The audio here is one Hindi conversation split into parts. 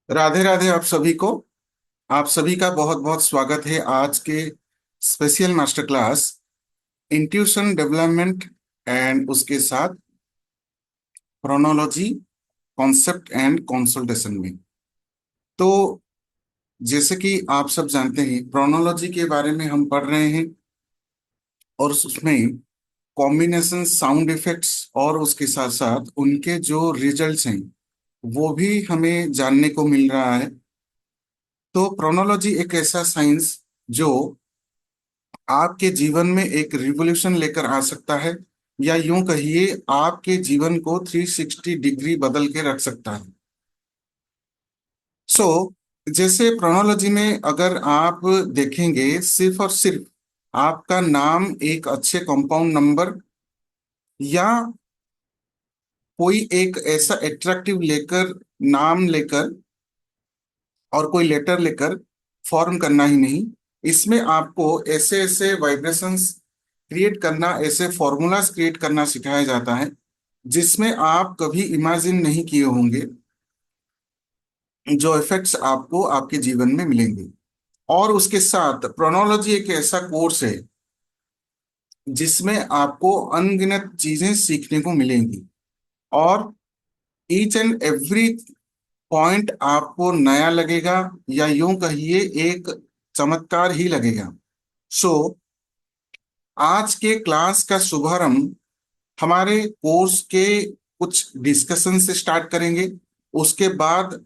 राधे राधे आप सभी का बहुत बहुत स्वागत है आज के special master class intuition development and उसके साथ प्रोनोलॉजी कॉन्सेप्ट एंड कंसल्टेशन में। तो जैसे कि आप सब जानते हैं प्रोनोलॉजी के बारे में हम पढ़ रहे हैं और उसमें कॉम्बिनेशन साउंड इफेक्ट्स और उसके साथ साथ उनके जो रिजल्ट्स हैं वो भी हमें जानने को मिल रहा है। तो प्रोनोलॉजी एक ऐसा साइंस जो आपके जीवन में एक रिवॉल्यूशन लेकर आ सकता है, या यूं कहिए आपके जीवन को 360 डिग्री बदल के रख सकता है। सो जैसे प्रोनोलॉजी में अगर आप देखेंगे सिर्फ और सिर्फ आपका नाम एक अच्छे कंपाउंड नंबर या कोई एक ऐसा एट्रैक्टिव लेकर नाम लेकर और कोई लेटर लेकर फॉर्म करना ही नहीं, इसमें आपको ऐसे ऐसे वाइब्रेशंस क्रिएट करना, ऐसे फॉर्मूलाज क्रिएट करना सिखाया जाता है जिसमें आप कभी इमेजिन नहीं किए होंगे, जो इफेक्ट्स आपको आपके जीवन में मिलेंगे। और उसके साथ प्रोनोलॉजी एक ऐसा कोर्स है जिसमें आपको अनगिनत चीजें सीखने को मिलेंगी और ईच एंड एवरी पॉइंट आपको नया लगेगा, या यूं कहिए एक चमत्कार ही लगेगा। सो आज के क्लास का शुभारंभ हमारे कोर्स के कुछ डिस्कशन से स्टार्ट करेंगे। उसके बाद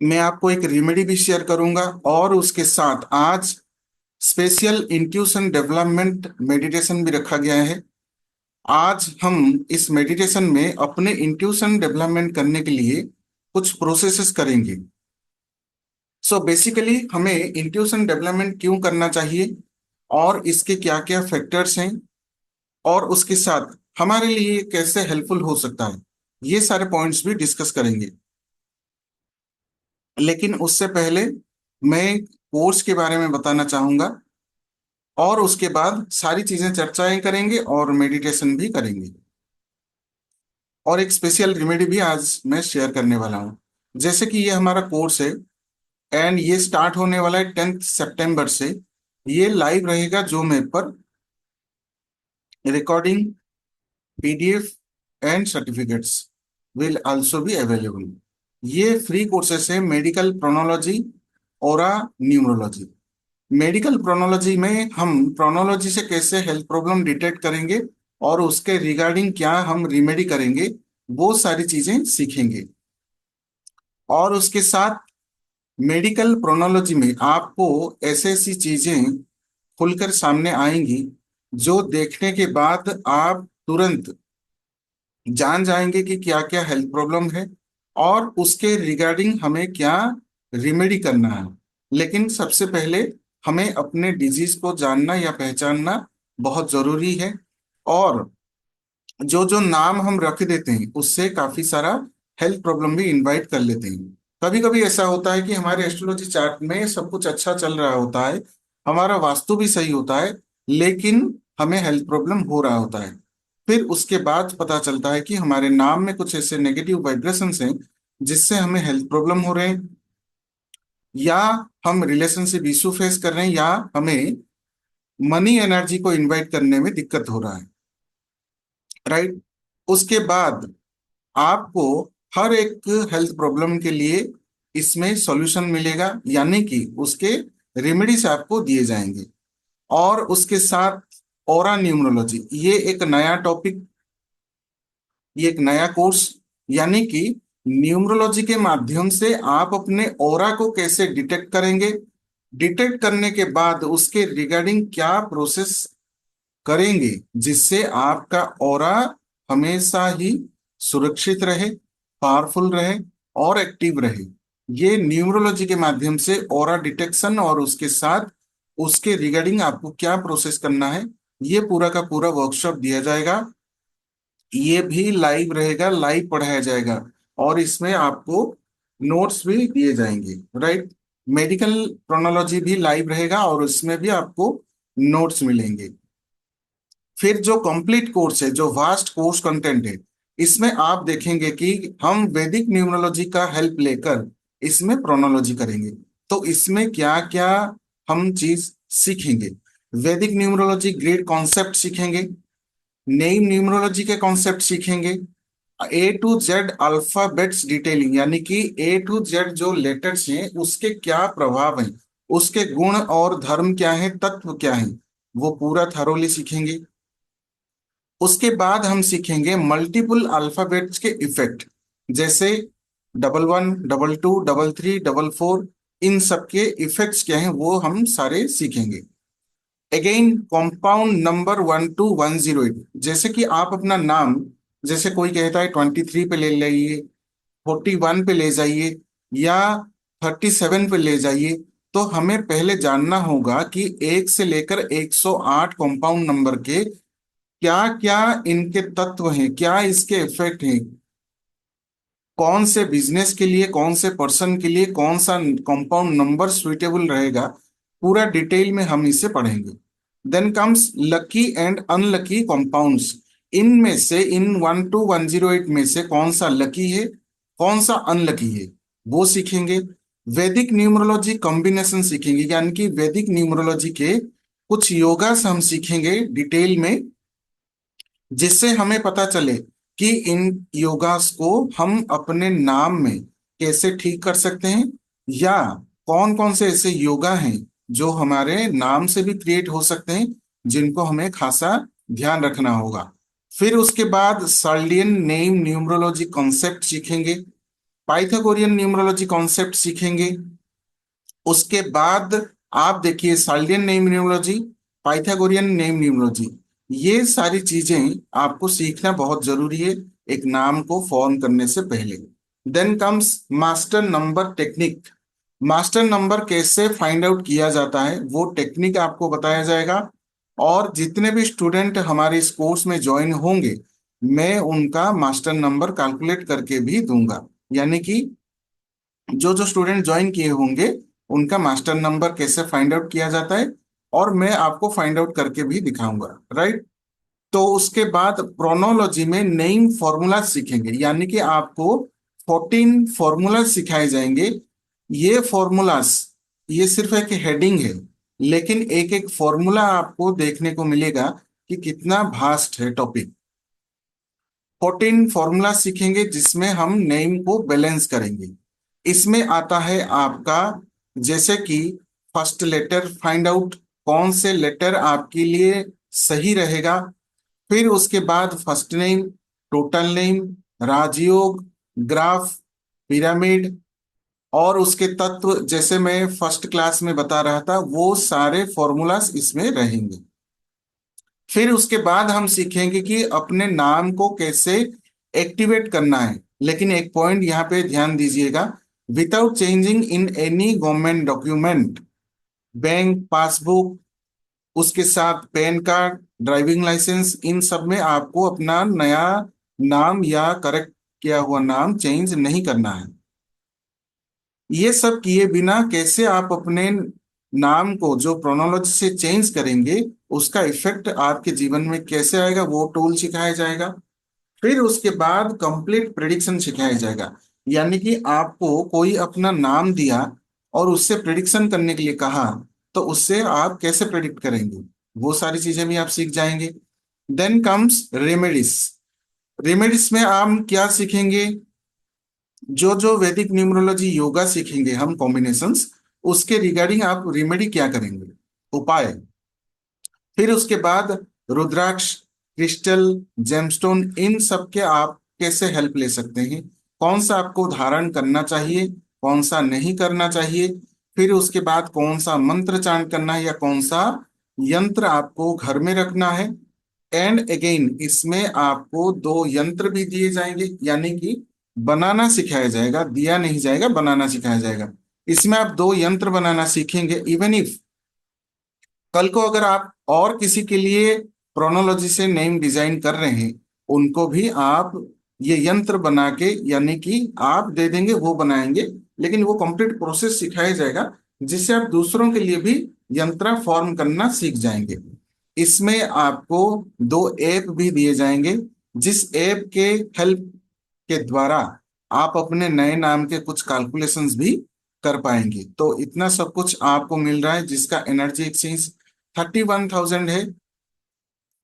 मैं आपको एक रेमेडी भी शेयर करूंगा और उसके साथ आज स्पेशल इंट्यूशन डेवलपमेंट मेडिटेशन भी रखा गया है। आज हम इस मेडिटेशन में अपने इंट्यूशन डेवलपमेंट करने के लिए कुछ प्रोसेसेस करेंगे। सो बेसिकली हमें इंट्यूशन डेवलपमेंट क्यों करना चाहिए और इसके क्या क्या फैक्टर्स हैं और उसके साथ हमारे लिए कैसे हेल्पफुल हो सकता है, ये सारे पॉइंट्स भी डिस्कस करेंगे। लेकिन उससे पहले मैं कोर्स के बारे में बताना चाहूंगा और उसके बाद सारी चीजें चर्चाएं करेंगे और मेडिटेशन भी करेंगे। और एक स्पेशल रेमेडी भी आज मैं शेयर करने वाला हूँ। जैसे कि ये हमारा कोर्स है एंड ये स्टार्ट होने वाला है 10 सितंबर से। ये लाइव रहेगा जूम ऐप पर। Recording, PDF and certificates will also be available. ये फ्री कोर्सेस है मेडिकल प्रोनोलॉजी और न्यूमरोलॉजी। मेडिकल प्रोनोलॉजी में हम प्रोनोलॉजी से कैसे हेल्थ प्रॉब्लम डिटेक्ट करेंगे और उसके रिगार्डिंग क्या हम रिमेडी करेंगे, वो सारी चीजें सीखेंगे। और उसके साथ मेडिकल प्रोनोलॉजी में आपको ऐसी ऐसी चीजें खुलकर सामने आएंगी जो देखने के बाद आप तुरंत जान जाएंगे कि क्या क्या हेल्थ प्रॉब्लम है और उसके रिगार्डिंग हमें क्या रिमेडी करना है। लेकिन सबसे पहले हमें अपने डिजीज को जानना या पहचानना बहुत जरूरी है। और जो जो नाम हम रख देते हैं उससे काफी सारा हेल्थ प्रॉब्लम भी इनवाइट कर लेते हैं। कभी कभी ऐसा होता है कि हमारे एस्ट्रोलॉजी चार्ट में सब कुछ अच्छा चल रहा होता है, हमारा वास्तु भी सही होता है, लेकिन हमें हेल्थ प्रॉब्लम हो रहा होता है। फिर उसके बाद पता चलता है कि हमारे नाम में कुछ ऐसे नेगेटिव वाइब्रेशंस हैं जिससे हमें हेल्थ प्रॉब्लम हो रहे हैं, या हम रिलेशनशिप इशू फेस कर रहे हैं, या हमें मनी एनर्जी को इनवाइट करने में दिक्कत हो रहा है। राइट। उसके बाद आपको हर एक हेल्थ प्रॉब्लम के लिए इसमें सॉल्यूशन मिलेगा, यानी कि उसके रेमेडीज आपको दिए जाएंगे। और उसके साथ ऑरा न्यूमरोलॉजी, ये एक नया टॉपिक, ये एक नया कोर्स, यानी कि न्यूमरोलॉजी के माध्यम से आप अपने ऑरा को कैसे डिटेक्ट करेंगे, डिटेक्ट करने के बाद उसके रिगार्डिंग क्या प्रोसेस करेंगे जिससे आपका ऑरा हमेशा ही सुरक्षित रहे, पावरफुल रहे और एक्टिव रहे। ये न्यूमरोलॉजी के माध्यम से ऑरा डिटेक्शन और उसके साथ उसके रिगार्डिंग आपको क्या प्रोसेस करना है, ये पूरा का पूरा वर्कशॉप दिया जाएगा। ये भी लाइव रहेगा, लाइव पढ़ाया जाएगा और इसमें आपको नोट्स भी दिए जाएंगे। राइट। मेडिकल प्रोनोलॉजी भी लाइव रहेगा और उसमें भी आपको नोट्स मिलेंगे। फिर जो कंप्लीट कोर्स है, जो वास्ट कोर्स कंटेंट है, इसमें आप देखेंगे कि हम वैदिक न्यूमरोलॉजी का हेल्प लेकर इसमें प्रोनोलॉजी करेंगे। तो इसमें क्या क्या हम चीज सीखेंगे? वैदिक न्यूमरोलॉजी ग्रेड कॉन्सेप्ट सीखेंगे, नेम न्यूमरोलॉजी के कॉन्सेप्ट सीखेंगे, A to Z alphabets detailing, यानी कि A to Z जो लेटर्स हैं उसके क्या प्रभाव हैं, उसके गुण और धर्म क्या है, तत्व क्या है, वो पूरा थरोली सीखेंगे। उसके बाद हम सीखेंगे मल्टीपल अल्फाबेट्स के इफेक्ट, जैसे 11, 22, 33, 44, इन सब के इफेक्ट्स क्या हैं वो हम सारे सीखेंगे। अगेन कॉम्पाउंड नंबर 1 to 108, जैसे कि आप अपना नाम, जैसे कोई कहता है 23 पे ले जाइए, 41 पे ले जाइए, या 37 पे ले जाइए, तो हमें पहले जानना होगा कि 1 से लेकर 108 कॉम्पाउंड नंबर के क्या क्या इनके तत्व हैं, क्या इसके इफेक्ट हैं, कौन से बिजनेस के लिए, कौन से पर्सन के लिए कौन सा कंपाउंड नंबर सुइटेबल रहेगा, पूरा डिटेल में हम इसे पढ़ेंगे। Then comes lucky and unlucky compounds, इनमें से इन 1 to 108 में से कौन सा लकी है, कौन सा अनलकी है, वो सीखेंगे। वैदिक न्यूमरोलॉजी कॉम्बिनेशन सीखेंगे, यानी कि वैदिक न्यूमरोलॉजी के कुछ योगास हम सीखेंगे डिटेल में, जिससे हमें पता चले कि इन योगास को हम अपने नाम में कैसे ठीक कर सकते हैं, या कौन कौन से ऐसे योगा हैं जो हमारे नाम से भी क्रिएट हो सकते हैं, जिनको हमें खासा ध्यान रखना होगा। फिर उसके बाद साल्डियन नेम न्यूमरोलॉजी कॉन्सेप्ट सीखेंगे, पाइथागोरियन न्यूमरोलॉजी कॉन्सेप्ट सीखेंगे। उसके बाद आप देखिए Chaldean name numerology, Pythagorean name numerology, ये सारी चीजें आपको सीखना बहुत जरूरी है एक नाम को फॉर्म करने से पहले। Then comes master number technique, master number कैसे फाइंड आउट किया जाता है वो टेक्निक आपको बताया जाएगा। और जितने भी स्टूडेंट हमारे इस कोर्स में ज्वाइन होंगे, मैं उनका मास्टर नंबर कैलकुलेट करके भी दूंगा, यानी कि जो जो स्टूडेंट ज्वाइन किए होंगे उनका मास्टर नंबर कैसे फाइंड आउट किया जाता है, और मैं आपको फाइंड आउट करके भी दिखाऊंगा, राइट। तो उसके बाद प्रोनोलॉजी में नेम फॉर्मूला सीखेंगे, यानी कि आपको 14 फॉर्मूला सिखाए जाएंगे। ये फॉर्मूलास, ये सिर्फ एक हेडिंग है, लेकिन एक एक फॉर्मूला आपको देखने को मिलेगा कि कितना भास्ट है टॉपिक। 14 फॉर्मूला सीखेंगे जिसमें हम नेम को बैलेंस करेंगे। इसमें आता है आपका, जैसे कि फर्स्ट लेटर फाइंड आउट, कौन से लेटर आपके लिए सही रहेगा। फिर उसके बाद फर्स्ट नेम, टोटल नेम, राजयोग, ग्राफ, पिरामिड, और उसके तत्व, जैसे मैं फर्स्ट क्लास में बता रहा था, वो सारे फॉर्मूलास इसमें रहेंगे। फिर उसके बाद हम सीखेंगे कि अपने नाम को कैसे एक्टिवेट करना है, लेकिन एक पॉइंट यहाँ पे ध्यान दीजिएगा, without changing in any government document, bank passbook, उसके साथ पैन कार्ड, ड्राइविंग लाइसेंस, इन सब में आपको अपना नया नाम या करेक्ट किया हुआ नाम चेंज नहीं करना है। ये सब किए बिना कैसे आप अपने नाम को जो प्रोनोलॉजी से चेंज करेंगे, उसका इफेक्ट आपके जीवन में कैसे आएगा, वो टूल सिखाया जाएगा। फिर उसके बाद कंप्लीट प्रिडिक्शन सिखाया जाएगा, यानी कि आपको कोई अपना नाम दिया और उससे प्रिडिक्शन करने के लिए कहा, तो उससे आप कैसे प्रिडिक्ट करेंगे, वो सारी चीजें भी आप सीख जाएंगे। देन कम्स रेमेडीज, रेमेडीज में आप क्या सीखेंगे, जो जो वैदिक न्यूमरोलॉजी योगा सीखेंगे हम कॉम्बिनेशंस, उसके रिगार्डिंग आप रेमेडी क्या करेंगे, उपाय। फिर उसके बाद रुद्राक्ष, क्रिस्टल, जेमस्टोन, इन सब के आप कैसे हेल्प ले सकते हैं, कौन सा आपको धारण करना चाहिए, कौन सा नहीं करना चाहिए। फिर उसके बाद कौन सा मंत्र चांट करना है, या कौन सा यंत्र आपको घर में रखना है। एंड अगेन इसमें आपको 2 यंत्र भी दिए जाएंगे, यानी कि बनाना सिखाया जाएगा, दिया नहीं जाएगा, बनाना सिखाया जाएगा। इसमें आप 2 यंत्र बनाना सीखेंगे। इवन इफ कल को अगर आप और किसी के लिए प्रोनोलॉजी से नेम डिजाइन कर रहे हैं, उनको भी आप ये यंत्र बना के, यानी कि आप दे देंगे वो बनाएंगे, लेकिन वो कंप्लीट प्रोसेस सिखाया जाएगा, जिससे आप दूसरों के लिए भी यंत्र फॉर्म करना सीख जाएंगे। इसमें आपको 2 ऐप भी दिए जाएंगे, जिस ऐप के हेल्प के द्वारा आप अपने नए नाम के कुछ कैलकुलेशंस भी कर पाएंगे। तो इतना सब कुछ आपको मिल रहा है, जिसका एनर्जी एक्सचेंज 31,000 है।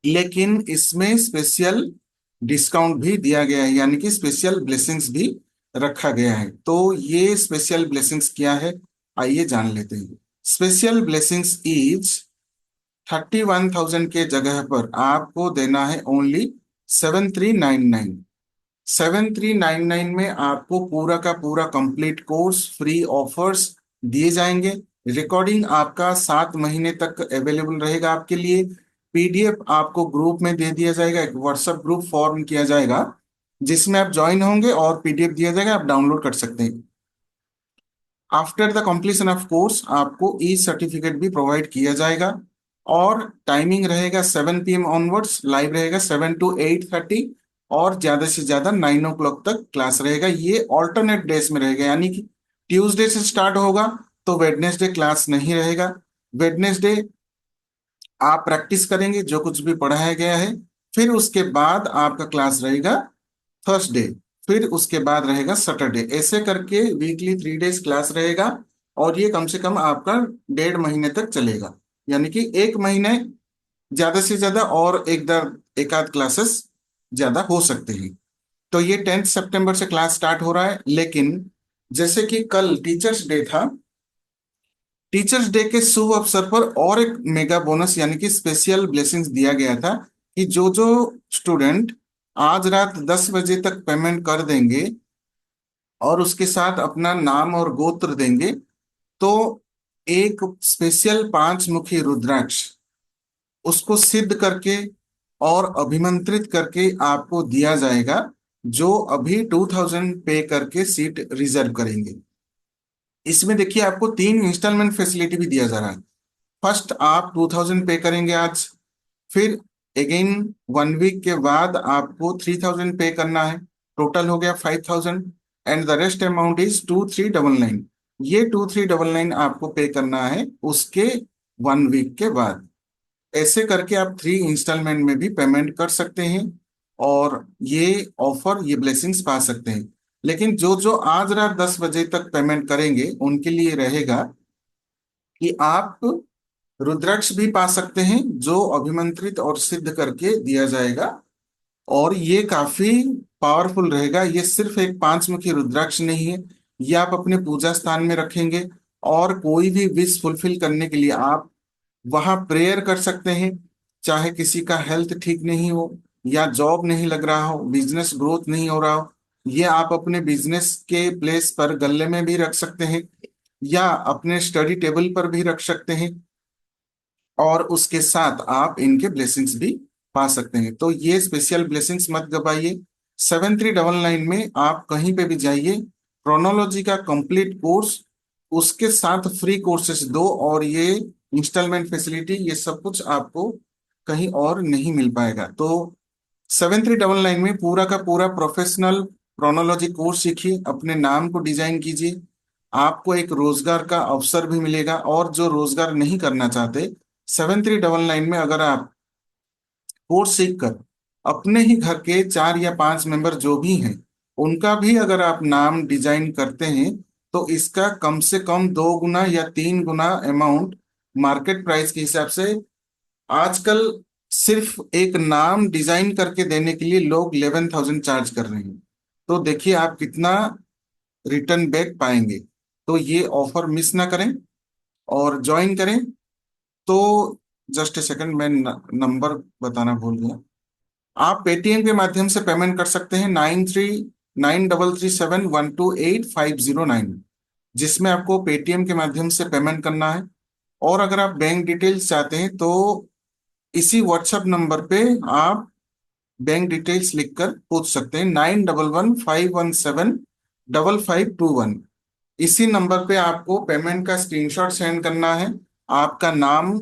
लेकिन इसमें स्पेशल डिस्काउंट भी दिया गया है, यानी कि स्पेशल ब्लेसिंग्स भी रखा गया है। तो ये स्पेशल ब्लेसिंग्स क्या है, आइए जान लेते हैं। स्पेशल ब्लेसिंग्स इज 31,000 के जगह पर आपको देना है ओनली 7,399। 7,399 में आपको पूरा का पूरा कंप्लीट कोर्स फ्री ऑफर्स दिए जाएंगे। रिकॉर्डिंग आपका 7 महीने तक अवेलेबल रहेगा आपके लिए। पीडीएफ आपको ग्रुप में दे दिया जाएगा, एक व्हाट्सएप ग्रुप फॉर्म किया जाएगा जिसमें आप ज्वाइन होंगे और पीडीएफ दिया जाएगा, आप डाउनलोड कर सकते हैं। After the completion of course आपको ई सर्टिफिकेट भी प्रोवाइड किया जाएगा। और टाइमिंग रहेगा 7 PM ऑनवर्ड्स, लाइव रहेगा 7 to 8:30, और ज्यादा से ज्यादा 9 o'clock तक क्लास रहेगा। ये ऑल्टरनेट डेज में रहेगा, यानी कि ट्यूसडे से स्टार्ट होगा तो वेडनेसडे क्लास नहीं रहेगा। वेडनेसडे आप प्रैक्टिस करेंगे जो कुछ भी पढ़ाया गया है, फिर उसके बाद आपका क्लास रहेगा थर्सडे, फिर उसके बाद रहेगा सैटरडे। ऐसे करके वीकली 3 डेज क्लास रहेगा। और ये कम से कम आपका 1.5 महीने तक चलेगा, यानी कि 1 महीने ज्यादा से ज्यादा, और एक आध क्लासेस ज्यादा हो सकते हैं। तो ये 10 सितंबर से क्लास स्टार्ट हो रहा है। लेकिन जैसे कि कल टीचर्स डे था, टीचर्स डे के शुभ अवसर पर और एक मेगा बोनस यानी कि स्पेशल ब्लेसिंग्स दिया गया था कि जो जो स्टूडेंट आज रात 10 बजे तक पेमेंट कर देंगे और उसके साथ अपना नाम और गोत्र देंगे, तो एक स्पेशल 5 मुखी रुद्राक्ष उसको सिद्ध करके और अभिमंत्रित करके आपको दिया जाएगा, जो अभी 2,000 पे करके सीट रिजर्व करेंगे। इसमें देखिए आपको 3 इंस्टॉलमेंट फैसिलिटी भी दिया जा रहा है। फर्स्ट आप 2,000 पे करेंगे आज, फिर अगेन 1 वीक के बाद आपको 3,000 पे करना है, टोटल हो गया 5,000। And the rest amount is 2,399। ये 2,399 आपको पे करना है उसके 1 वीक के बाद। ऐसे करके आप 3 इंस्टॉलमेंट में भी पेमेंट कर सकते हैं और ये ऑफर, ये ब्लेसिंग्स पा सकते हैं। लेकिन जो जो आज रात 10 बजे तक पेमेंट करेंगे उनके लिए रहेगा कि आप रुद्राक्ष भी पा सकते हैं, जो अभिमंत्रित और सिद्ध करके दिया जाएगा। और ये काफी पावरफुल रहेगा। ये सिर्फ एक 5 मुखी रुद्राक्ष नहीं है, ये आप अपने पूजा स्थान में रखेंगे और कोई भी विश फुलफिल करने के लिए आप वहां प्रेयर कर सकते हैं। चाहे किसी का हेल्थ ठीक नहीं हो, या जॉब नहीं लग रहा हो, बिजनेस ग्रोथ नहीं हो रहा हो, ये आप अपने बिजनेस के प्लेस पर गल्ले में भी रख सकते हैं, या अपने स्टडी टेबल पर भी रख सकते हैं। और उसके साथ आप इनके ब्लेसिंग्स भी पा सकते हैं। तो ये स्पेशल ब्लेसिंग्स मत गवाइए। 7,399 में आप कहीं पे भी जाइए, क्रोनोलॉजी का कंप्लीट कोर्स, उसके साथ फ्री कोर्सेज दो, और ये इंस्टॉलमेंट फैसिलिटी, ये सब कुछ आपको कहीं और नहीं मिल पाएगा। तो 7,399 में पूरा का पूरा प्रोफेशनल क्रोनोलॉजी कोर्स सीखिए, अपने नाम को डिजाइन कीजिए। आपको एक रोजगार का अवसर भी मिलेगा। और जो रोजगार नहीं करना चाहते, 7,399 में अगर आप कोर्स सीख कर अपने ही घर के 4 या 5 मेंबर जो भी हैं, उनका भी अगर आप नाम डिजाइन करते हैं, तो इसका कम से कम 2 गुना या 3 गुना अमाउंट मार्केट प्राइस के हिसाब से आजकल सिर्फ एक नाम डिजाइन करके देने के लिए लोग 11,000 चार्ज कर रहे हैं। तो देखिए आप कितना रिटर्न बैक पाएंगे। तो ये ऑफर मिस ना करें और ज्वाइन करें। तो जस्ट ए सेकंड, मैं नंबर बताना भूल गया। आप पेटीएम के माध्यम से पेमेंट कर सकते हैं 939337128509, जिसमें आपको पेटीएम के माध्यम से पेमेंट करना है। और अगर आप बैंक डिटेल्स चाहते हैं तो इसी व्हाट्सएप नंबर पे आप बैंक डिटेल्स लिखकर पूछ सकते हैं, 9115175521। इसी नंबर पे आपको पेमेंट का स्क्रीनशॉट सेंड करना है, आपका नाम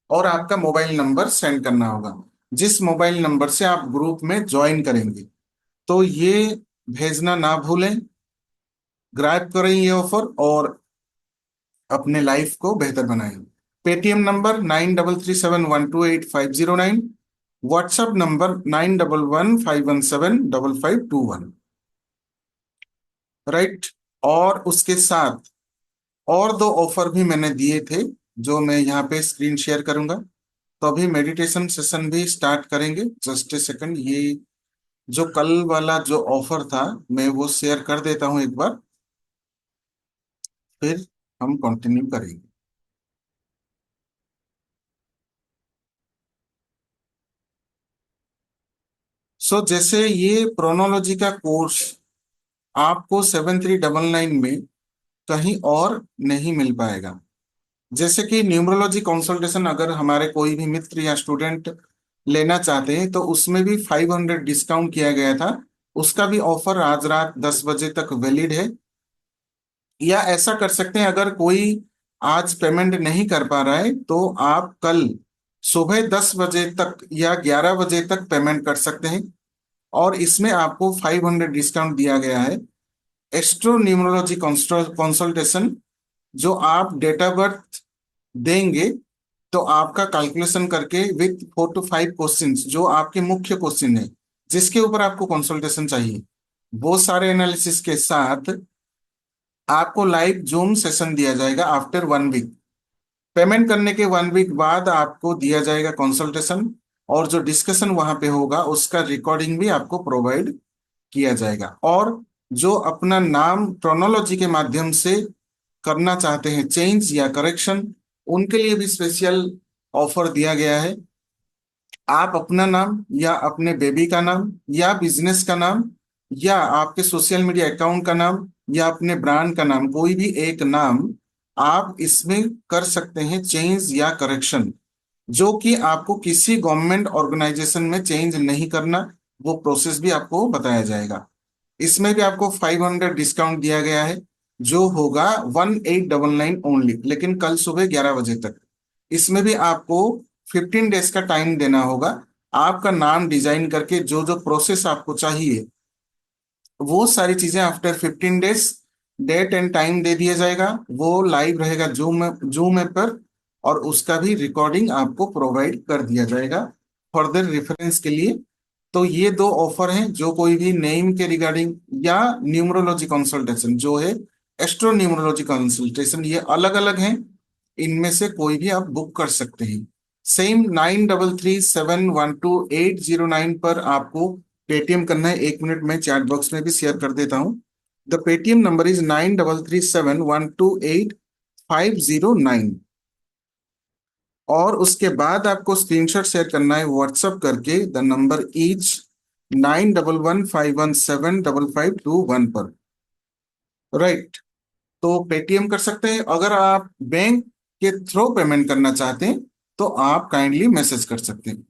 और आपका मोबाइल नंबर सेंड करना होगा, जिस मोबाइल नंबर से आप ग्रुप में ज्वाइन करेंगे। तो ये भेजना ना भूलें। ग्रैब करें ये ऑफर और अपने लाइफ को बेहतर बनाएं। Paytm number 9337128509, WhatsApp number 9115175521। Right. और उसके साथ और दो ऑफर भी मैंने दिए थे, जो मैं यहाँ पे स्क्रीन शेयर करूंगा। तो अभी मेडिटेशन सेशन भी स्टार्ट करेंगे। जस्ट ए सेकंड, ये जो कल वाला जो ऑफर था मैं वो शेयर कर देता हूँ एक बार, फिर हम कंटिन्यू करेंगे। सो जैसे ये प्रोनोलॉजी का कोर्स आपको 7399 में कहीं और नहीं मिल पाएगा। जैसे कि न्यूमरोलॉजी कंसल्टेशन अगर हमारे कोई भी मित्र या स्टूडेंट लेना चाहते हैं तो उसमें भी 500 डिस्काउंट किया गया था। उसका भी ऑफर आज रात 10 बजे तक वैलिड है। या ऐसा कर सकते हैं, अगर कोई आज पेमेंट नहीं कर पा रहा है तो आप कल सुबह 10 बजे तक या 11 बजे तक पेमेंट कर सकते हैं। और इसमें आपको 500 डिस्काउंट दिया गया है। एस्ट्रो न्यूमरोलॉजी कंसल्टेशन, जो आप डेट ऑफ बर्थ देंगे तो आपका कैलकुलेशन करके विथ 4 to 5 क्वेश्चंस, जो आपके मुख्य क्वेश्चन है जिसके ऊपर आपको कंसल्टेशन चाहिए, वो सारे एनालिसिस के साथ आपको लाइव जूम सेशन दिया जाएगा आफ्टर 1 वीक। पेमेंट करने के 1 वीक बाद आपको दिया जाएगा कंसल्टेशन, और जो डिस्कशन वहां पे होगा उसका रिकॉर्डिंग भी आपको प्रोवाइड किया जाएगा। और जो अपना नाम प्रोनोलॉजी के माध्यम से करना चाहते हैं चेंज या करेक्शन, उनके लिए भी स्पेशल ऑफर दिया गया है। आप अपना नाम या अपने बेबी का नाम या बिजनेस का नाम या आपके सोशल मीडिया अकाउंट का नाम या अपने ब्रांड का नाम, कोई भी एक नाम आप इसमें कर सकते हैं चेंज या करेक्शन, जो कि आपको किसी गवर्नमेंट ऑर्गेनाइजेशन में चेंज नहीं करना। वो प्रोसेस भी आपको बताया जाएगा। इसमें भी आपको 500 डिस्काउंट दिया गया है, जो होगा 1899 ओनली, लेकिन कल सुबह 11 बजे तक। इसमें भी आपको 15 डेज का टाइम देना होगा। आपका नाम डिजाइन करके जो जो प्रोसेस आपको चाहिए वो सारी चीजें after 15 days date and time दे दिया जाएगा। वो लाइव रहेगा जूम ऐप पर, और उसका भी रिकॉर्डिंग आपको प्रोवाइड कर दिया जाएगा फर्दर रेफरेंस के लिए। तो ये दो ऑफर हैं, जो कोई भी नेम के रिगार्डिंग या न्यूमरोलॉजी कंसल्टेशन जो है, एस्ट्रो न्यूमरोलॉजी कंसल्टेशन, ये अलग अलग हैं। इनमें से कोई भी आप बुक कर सकते हैं। सेम 9337128009 पर आपको पेटीएम करना है। 1 मिनट में चैट बॉक्स में भी शेयर कर देता हूँ। The Paytm number is 9337128509। और उसके बाद आपको स्क्रीनशॉट शेयर करना है व्हाट्सएप करके। द नंबर इज 9115175521 पर। राइट। तो पेटीएम कर सकते हैं। अगर आप बैंक के थ्रू पेमेंट करना चाहते हैं तो आप काइंडली मैसेज कर सकते हैं।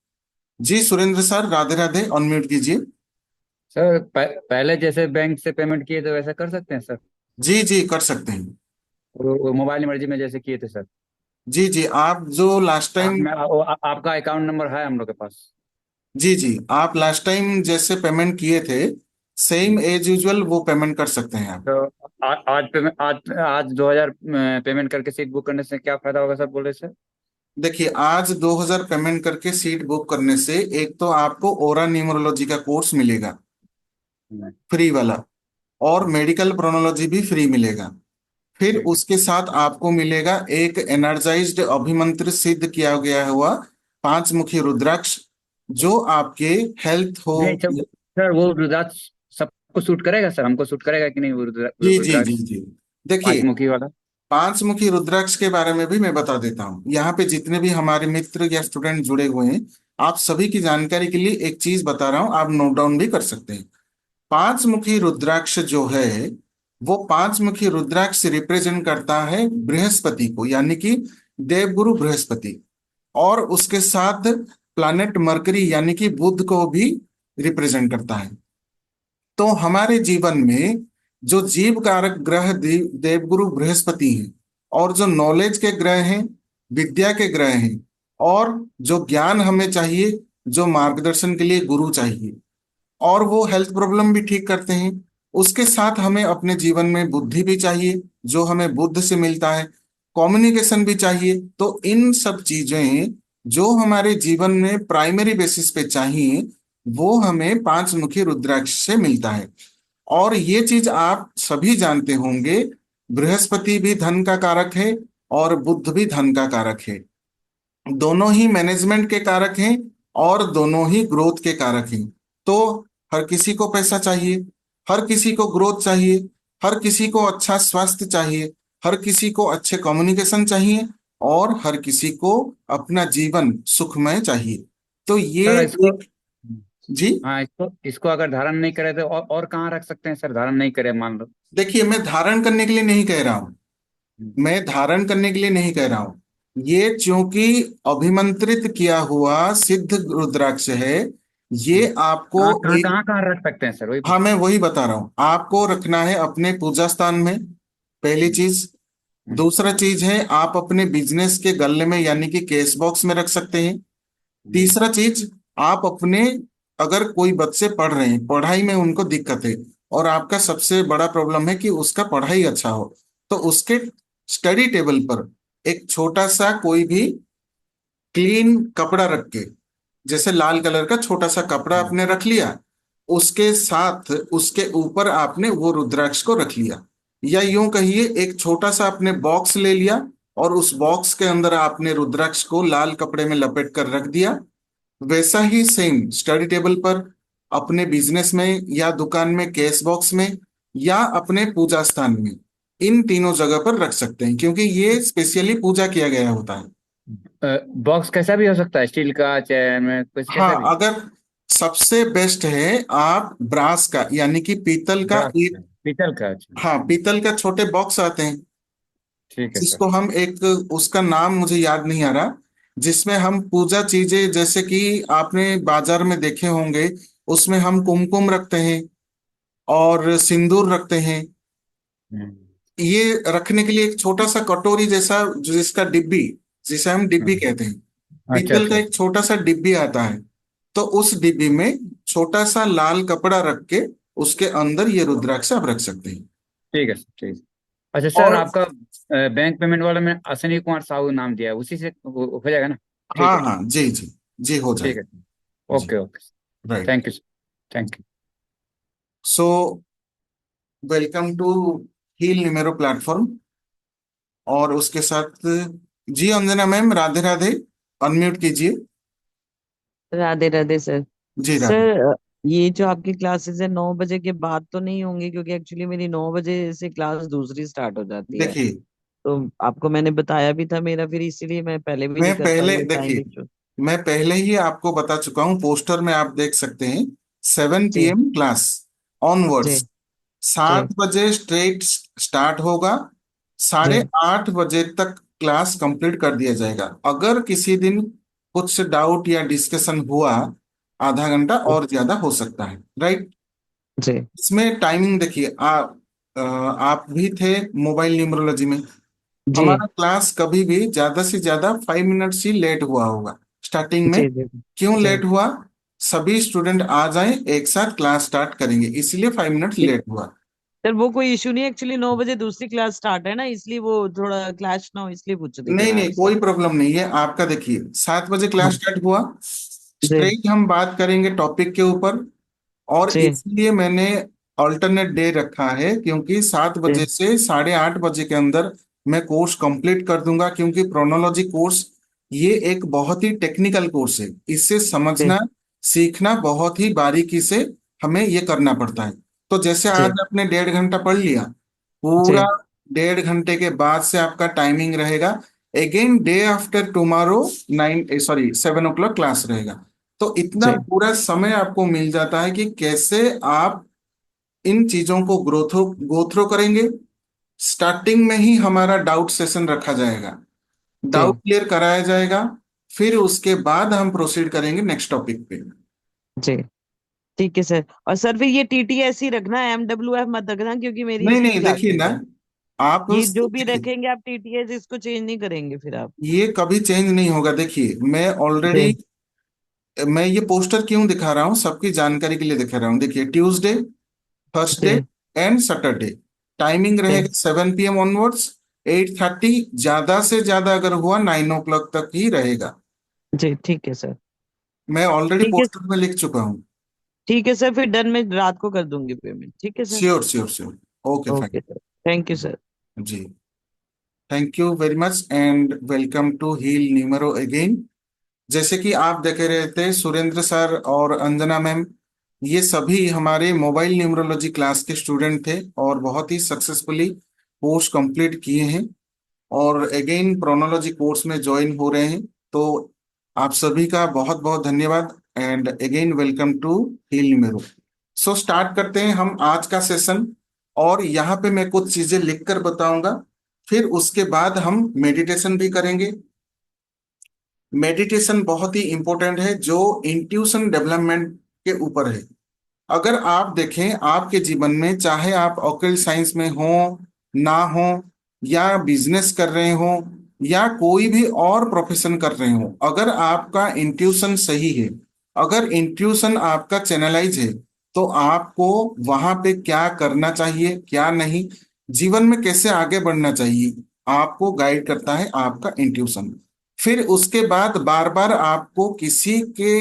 जी सुरेंद्र सर, राधे राधे, अनम्यूट कीजिए। सर पहले जैसे बैंक से पेमेंट किए थे वैसा कर सकते हैं सर? जी जी, कर सकते हैं। वो मोबाइल इमरजी में जैसे किए थे सर? जी जी, आप जो लास्ट हाँ, टाइम, आपका अकाउंट नंबर है हम लोग के पास। जी जी, आप लास्ट टाइम जैसे पेमेंट किए थे सेम एज यूजुअल वो पेमेंट कर सकते हैं आप। तो आज पेमेंट आज 2000 पेमेंट करके सीट बुक करने से क्या फायदा होगा सर, बोल रहे सर? देखिए, आज 2000 पेमेंट करके सीट बुक करने से एक तो आपको ओरा न्यूमरोलॉजी का कोर्स मिलेगा हम्म, फ्री वाला, और मेडिकल प्रोनोलॉजी भी फ्री मिलेगा। फिर ठीक है। उसके साथ आपको मिलेगा एक एनर्जाइज्ड अभिमंत्रित सिद्ध किया गया हुआ 5 मुखी रुद्राक्ष, जो आपके हेल्थ हो। नहीं सर, वो रुद्राक्ष सबको सूट करेगा सर? हमको सूट करेगा कि नहीं वो जी जी जी रुद्राक्ष जी। देखिए, 5 मुखी वाला? 5 मुखी रुद्राक्ष के बारे में भी मैं बता देता हूँ। यहाँ पे जितने भी हमारे मित्र या स्टूडेंट जुड़े हुए हैं, आप सभी की जानकारी के लिए एक चीज बता रहा हूँ, आप नोट डाउन भी कर सकते हैं। 5 मुखी रुद्राक्ष जो है, वो 5 मुखी रुद्राक्ष रिप्रेजेंट करता है बृहस्पति को, यानी कि देवगुरु बृहस्पति। और उसके साथ प्लैनेट मरकरी यानी कि बुध को भी रिप्रेजेंट करता है। तो हमारे जीवन में जो जीव कारक ग्रह देवगुरु बृहस्पति हैं, और जो नॉलेज के ग्रह हैं, विद्या के ग्रह हैं, और जो ज्ञान हमें चाहिए, जो मार्गदर्शन के लिए गुरु चाहिए, और वो हेल्थ प्रॉब्लम भी ठीक करते हैं। उसके साथ हमें अपने जीवन में बुद्धि भी चाहिए, जो हमें बुद्ध से मिलता है। कम्युनिकेशन भी चाहिए। तो इन सब चीजें जो हमारे जीवन में प्राइमरी बेसिस पे चाहिए वो हमें पांच मुखी रुद्राक्ष से मिलता है। और ये चीज आप सभी जानते होंगे, बृहस्पति भी धन का कारक है और बुध भी धन का कारक है। दोनों ही मैनेजमेंट के कारक हैं और दोनों ही ग्रोथ के कारक हैं। तो हर किसी को पैसा चाहिए, हर किसी को ग्रोथ चाहिए, हर किसी को अच्छा स्वास्थ्य चाहिए, हर किसी को अच्छे कम्युनिकेशन चाहिए, और हर किसी को अपना जीवन सुखमय चाहिए। तो ये सर इसको, एक, जी, हाँ इसको इसको अगर धारण नहीं करे तो और कहाँ रख सकते हैं सर, धारण नहीं करे मान लो। देखिए मैं धारण करने के लिए नहीं कह रहा हूं, हम्म, मैं धारण करने के लिए नहीं कह रहा हूं। ये चूंकि अभिमंत्रित किया हुआ सिद्ध रुद्राक्ष है, हम्म। ये आपको कहाँ कहाँ एक, कहाँ कहाँ रख सकते हैं सर, वही हाँ पूछ मैं रहा वही बता रहा हूं, आपको रखना है अपने पूजा स्थान में, पहली हूँ। चीज। दूसरा चीज है आप अपने बिजनेस के गले में यानी कि कैश बॉक्स में रख सकते हैं। हम्म, तीसरा चीज, आप अपने, अगर कोई बच्चे पढ़ रहे हैं, पढ़ाई में उनको दिक्कत है और आपका सबसे बड़ा प्रॉब्लम है कि उसका पढ़ाई अच्छा हो, तो उसके स्टडी टेबल पर एक छोटा सा कोई भी क्लीन कपड़ा रख के, जैसे लाल कलर का छोटा सा कपड़ा हम्म, आपने रख लिया, उसके साथ उसके ऊपर आपने वो रुद्राक्ष को रख लिया, या यूं कहिए एक छोटा सा आपने बॉक्स ले लिया और उस बॉक्स के अंदर आपने रुद्राक्ष को लाल कपड़े में लपेट कर रख दिया। वैसा ही सेम स्टडी टेबल पर, अपने बिजनेस में या दुकान में कैश बॉक्स में, या अपने पूजा स्थान में, इन तीनों जगह पर रख सकते हैं क्योंकि ये स्पेशली पूजा किया गया होता है। बॉक्स कैसा भी हो सकता है, स्टील का चाहे में कुछ हाँ, कैसा भी। अगर सबसे बेस्ट है आप ब्रास का यानी कि पीतल का ब्रास एक, का, पीतल का, अच्छा। हाँ पीतल का छोटे बॉक्स आते हैं, ठीक है सर। जिसको हम एक, उसका नाम मुझे याद नहीं आ रहा, जिसमें हम पूजा चीजें जैसे कि आपने बाजार में देखे होंगे, उसमें हम कुमकुम रखते हैं और सिंदूर रखते हैं। हम्म, ये रखने के लिए एक छोटा सा कटोरी जैसा, जिसका डिब्बी, जिसे हम डिब्बी हम्म। कहते हैं, अच्छा पीतल का अच्छा। एक छोटा सा डिब्बी आता है। तो उस डिब्बी में छोटा सा लाल कपड़ा रख के उसके अंदर ये रुद्राक्ष आप रख सकते हैं। ठीक है सर, ठीक है। अच्छा सर, और आपका बैंक पेमेंट वाला में अश्विनी कुमार साहू नाम दिया है, उसी से हो जाएगा ना। ठीक हाँ है, ठीक। हाँ, जी जी, जी हो ठीक जाएगा। है। जी, okay okay. Right. Thank you sir, thank you. So welcome to Heal Numero platform. और उसके साथ, जी अंजना मैम, राधे राधे, अनम्यूट कीजिए। राधे राधे सर। जी राधे। सर ये जो आपकी क्लासेस है 9 बजे के बाद तो नहीं होंगी, क्योंकि एक्चुअली मेरी 9 बजे से क्लास दूसरी स्टार्ट हो जाती है। देखिए, तो आपको मैंने बताया भी था मेरा, फिर इसीलिए मैं पहले भी मैं नहीं कर पाई, पहले वो टाइम देखिए इशू। मैं पहले ही आपको बता चुका हूं, पोस्टर में आप देख सकते हैं, 7 PM जी क्लास ऑनवर्ड्स, जी 7 जी बजे स्ट्रेट स्टार्ट होगा, साढ़े जी आठ बजे तक क्लास कंप्लीट कर दिया जाएगा। अगर किसी दिन कुछ डाउट या डिस्कशन हुआ, आधा घंटा और ज्यादा हो सकता है, राइट। जी इसमें टाइमिंग देखिए, आप भी थे मोबाइल न्यूमरोलॉजी में, जी हमारा क्लास कभी भी ज्यादा से ज्यादा 5 मिनट्स ही लेट हुआ होगा स्टार्टिंग में। जी जी क्यों जी। लेट हुआ? सभी स्टूडेंट आ जाएं एक साथ क्लास स्टार्ट करेंगे, इसलिए 5 मिनट ठीक। लेट हुआ। सर वो कोई इशू नहीं, एक्चुअली 9 बजे दूसरी क्लास स्टार्ट है ना, इसलिए वो थोड़ा क्लैश ना हो इसलिए पूछ रही थी नहीं मैं नहीं, आपसे। कोई प्रॉब्लम नहीं है आपका। देखिए 7 बजे क्लास हाँ स्टार्ट हुआ, जी स्ट्रेट हम बात करेंगे टॉपिक के ऊपर। और जी इसलिए मैंने अल्टरनेट डे रखा है, क्योंकि 7 बजे जी से 8:30 बजे के अंदर मैं कोर्स कंप्लीट कर दूंगा, क्योंकि प्रोनोलॉजी कोर्स ये एक बहुत ही टेक्निकल कोर्स है, इसे जी समझना सीखना बहुत ही बारीकी से हमें ये करना पड़ता है। तो जैसे जी आज आपने 1.5 घंटा पढ़ लिया, पूरा जी 1.5 घंटे के बाद से आपका टाइमिंग रहेगा, again day after tomorrow 7 o'clock class रहेगा। तो इतना जी पूरा समय आपको मिल जाता है कि कैसे आप इन चीजों को गो थ्रो करेंगे। स्टार्टिंग में ही हमारा डाउट सेशन रखा जाएगा, जी डाउट क्लियर कराया जाएगा, फिर उसके बाद हम प्रोसीड करेंगे नेक्स्ट टॉपिक पे। जी। ठीक है सर। और सर फिर ये टीटीएस ही रखना, MWF मत रखना, क्योंकि मेरी नहीं इसकी नहीं, देखिए क्लासेस ना, है। आप ये जो भी देखिए, रखेंगे आप टीटीएस, इसको चेंज नहीं करेंगे फिर आप। ये कभी चेंज नहीं होगा। देखिए मैं ऑलरेडी, जी मैं ये पोस्टर क्यों दिखा रहा हूँ, सबकी जानकारी के लिए दिखा रहा हूँ। देखिए ट्यूसडे, थर्सडे जी एंड सैटरडे टाइमिंग जी रहेगा 7 PM ऑनवर्ड्स, 8:30, ज्यादा से ज्यादा अगर हुआ 9 o'clock तक ही रहेगा। जी ठीक है सर। मैं ऑलरेडी ठीक है। पोस्टर में लिख चुका हूँ। ठीक है सर, फिर डन, मैं रात को कर दूंगी पेमेंट। ठीक है sir. Sure sure sure. Okay fine. Okay sir. Thank you sir. जी, thank you very much and welcome to Heal Numero again. जैसे कि आप देख रहे थे, सुरेंद्र सर और अंजना मैम, ये सभी हमारे मोबाइल न्यूमरोलॉजी क्लास के स्टूडेंट थे और बहुत ही सक्सेसफुली कोर्स कंप्लीट किए हैं और अगेन प्रोनोलॉजी कोर्स में ज्वाइन हो रहे हैं। तो आप सभी का बहुत बहुत धन्यवाद and again welcome to Heal Numero. So start करते हैं हम आज का सेशन। और यहाँ पे मैं कुछ चीजें लिखकर बताऊंगा, फिर उसके बाद हम मेडिटेशन भी करेंगे। मेडिटेशन बहुत ही इंपॉर्टेंट है जो इंट्यूशन डेवलपमेंट के ऊपर है। अगर आप देखें आपके जीवन में, चाहे आप ऑकल्ट साइंस में हो ना हो, या बिजनेस कर रहे हो, या कोई भी और प्रोफेशन कर रहे हो, अगर आपका इंट्यूशन सही है, अगर इंट्यूशन आपका चैनलाइज है, तो आपको वहां पे क्या करना चाहिए, क्या नहीं, जीवन में कैसे आगे बढ़ना चाहिए, आपको गाइड करता है आपका इंट्यूशन। फिर उसके बाद बार बार आपको किसी के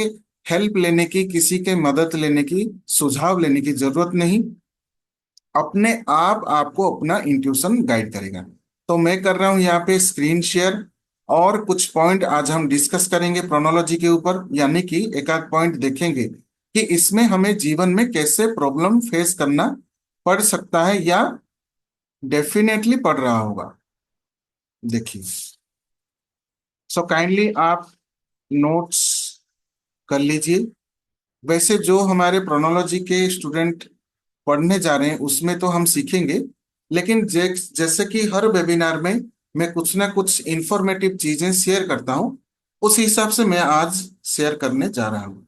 हेल्प लेने की, किसी के मदद लेने की, सुझाव लेने की जरूरत नहीं। अपने आप आपको अपना इंट्यूशन गाइड करेगा। तो मैं कर रहा हूं यहाँ पे स्क्रीन शेयर, और कुछ पॉइंट आज हम डिस्कस करेंगे प्रोनोलॉजी के ऊपर, यानी कि एक आध पॉइंट देखेंगे कि इसमें हमें जीवन में कैसे प्रॉब्लम फेस करना पड़ सकता है या डेफिनेटली पड़ रहा होगा। देखिए, सो काइंडली आप नोट्स कर लीजिए। वैसे जो हमारे प्रोनोलॉजी के स्टूडेंट पढ़ने जा रहे हैं उसमें तो हम सीखेंगे, लेकिन जैसे कि हर वेबिनार में मैं कुछ ना कुछ इंफॉर्मेटिव चीजें शेयर करता हूं, उस हिसाब से मैं आज शेयर करने जा रहा हूं।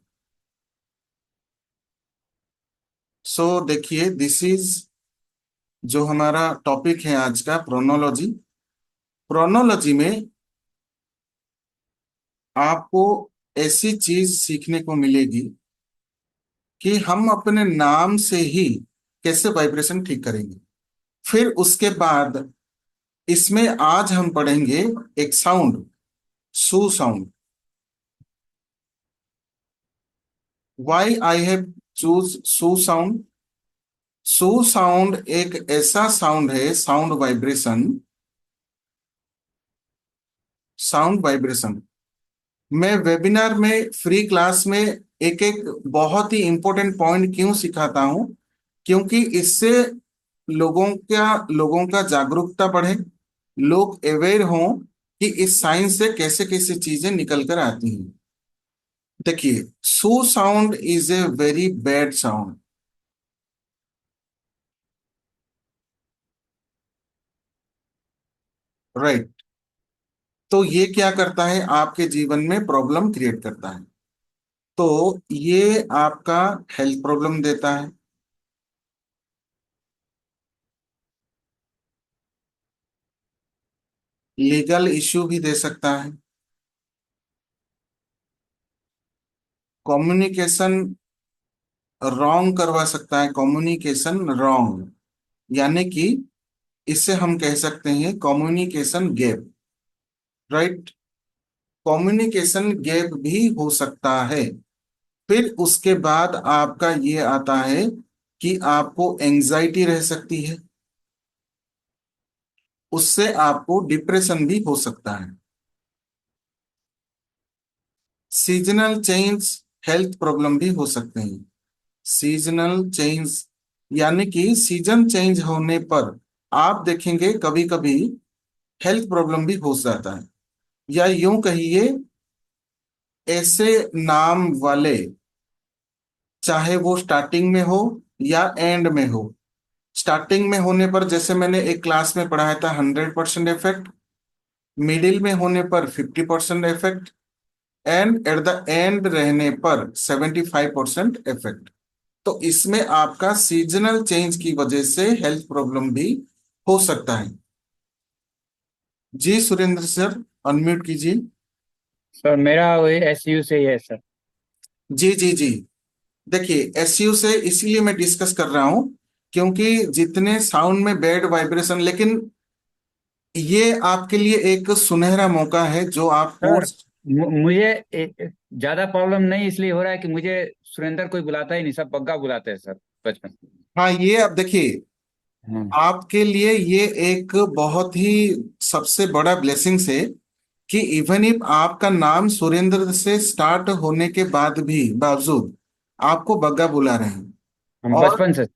सो देखिए, दिस इज जो हमारा टॉपिक है आज का, प्रोनोलॉजी। प्रोनोलॉजी में आपको ऐसी चीज सीखने को मिलेगी कि हम अपने नाम से ही कैसे वाइब्रेशन ठीक करेंगे। फिर उसके बाद इसमें आज हम पढ़ेंगे एक साउंड, सू साउंड। वाई आई हैव चूज सू साउंड। सू साउंड एक ऐसा साउंड है, साउंड वाइब्रेशन, साउंड वाइब्रेशन। मैं वेबिनार में, फ्री क्लास में एक एक बहुत ही इंपॉर्टेंट पॉइंट क्यों सिखाता हूं, क्योंकि इससे लोगों का जागरूकता बढ़े, लोग अवेयर हों कि इस साइंस से कैसे कैसे चीजें निकल कर आती हैं। देखिए, so sound is a very bad sound. Right. तो ये क्या करता है, आपके जीवन में प्रॉब्लम क्रिएट करता है। तो ये आपका हेल्थ प्रॉब्लम देता है, लीगल इश्यू भी दे सकता है, कम्युनिकेशन रॉन्ग करवा सकता है, कम्युनिकेशन रॉन्ग, यानी कि इसे हम कह सकते हैं communication gap. Right. Communication gap भी हो सकता है। फिर उसके बाद आपका ये आता है कि आपको एंजाइटी रह सकती है, उससे आपको डिप्रेशन भी हो सकता है। सीजनल चेंज, हेल्थ प्रॉब्लम भी हो सकते हैं। सीजनल चेंज यानी कि सीजन चेंज होने पर आप देखेंगे कभी कभी हेल्थ प्रॉब्लम भी हो जाता है। या यूं कहिए, ऐसे नाम वाले, चाहे वो स्टार्टिंग में हो या एंड में हो। स्टार्टिंग में होने पर, जैसे मैंने एक क्लास में पढ़ाया था, 100% इफेक्ट, मिडिल में होने पर 50% effect, and at the end रहने पर 75% इफेक्ट। तो इसमें आपका सीजनल चेंज की वजह से हेल्थ प्रॉब्लम भी हो सकता है। जी सुरेंद्र सर, अनम्यूट कीजिए। सर मेरा वही एसयू से ही है सर। जी जी जी। देखिए, एसयू से इसलिए मैं डिस्कस कर रहा हूं क्योंकि जितने साउंड में बैड वाइब्रेशन, लेकिन ये आपके लिए एक सुनहरा मौका है जो आप सर कोर्स। मुझे ज्यादा प्रॉब्लम नहीं इसलिए हो रहा है कि मुझे सुरेंद्र कोई बुलाता ही नहीं, सब बग्गा बुलाते हैं सर बचपन से। हाँ, ये अब देखिए, हाँ। आपके लिए ये एक बहुत ही सबसे बड़ा ब्लेसिंग्स है कि इवन इफ आपका नाम सुरेंद्र से स्टार्ट होने के बाद भी बावजूद आपको बग्गा बुला रहे हैं। हम और बचपन से।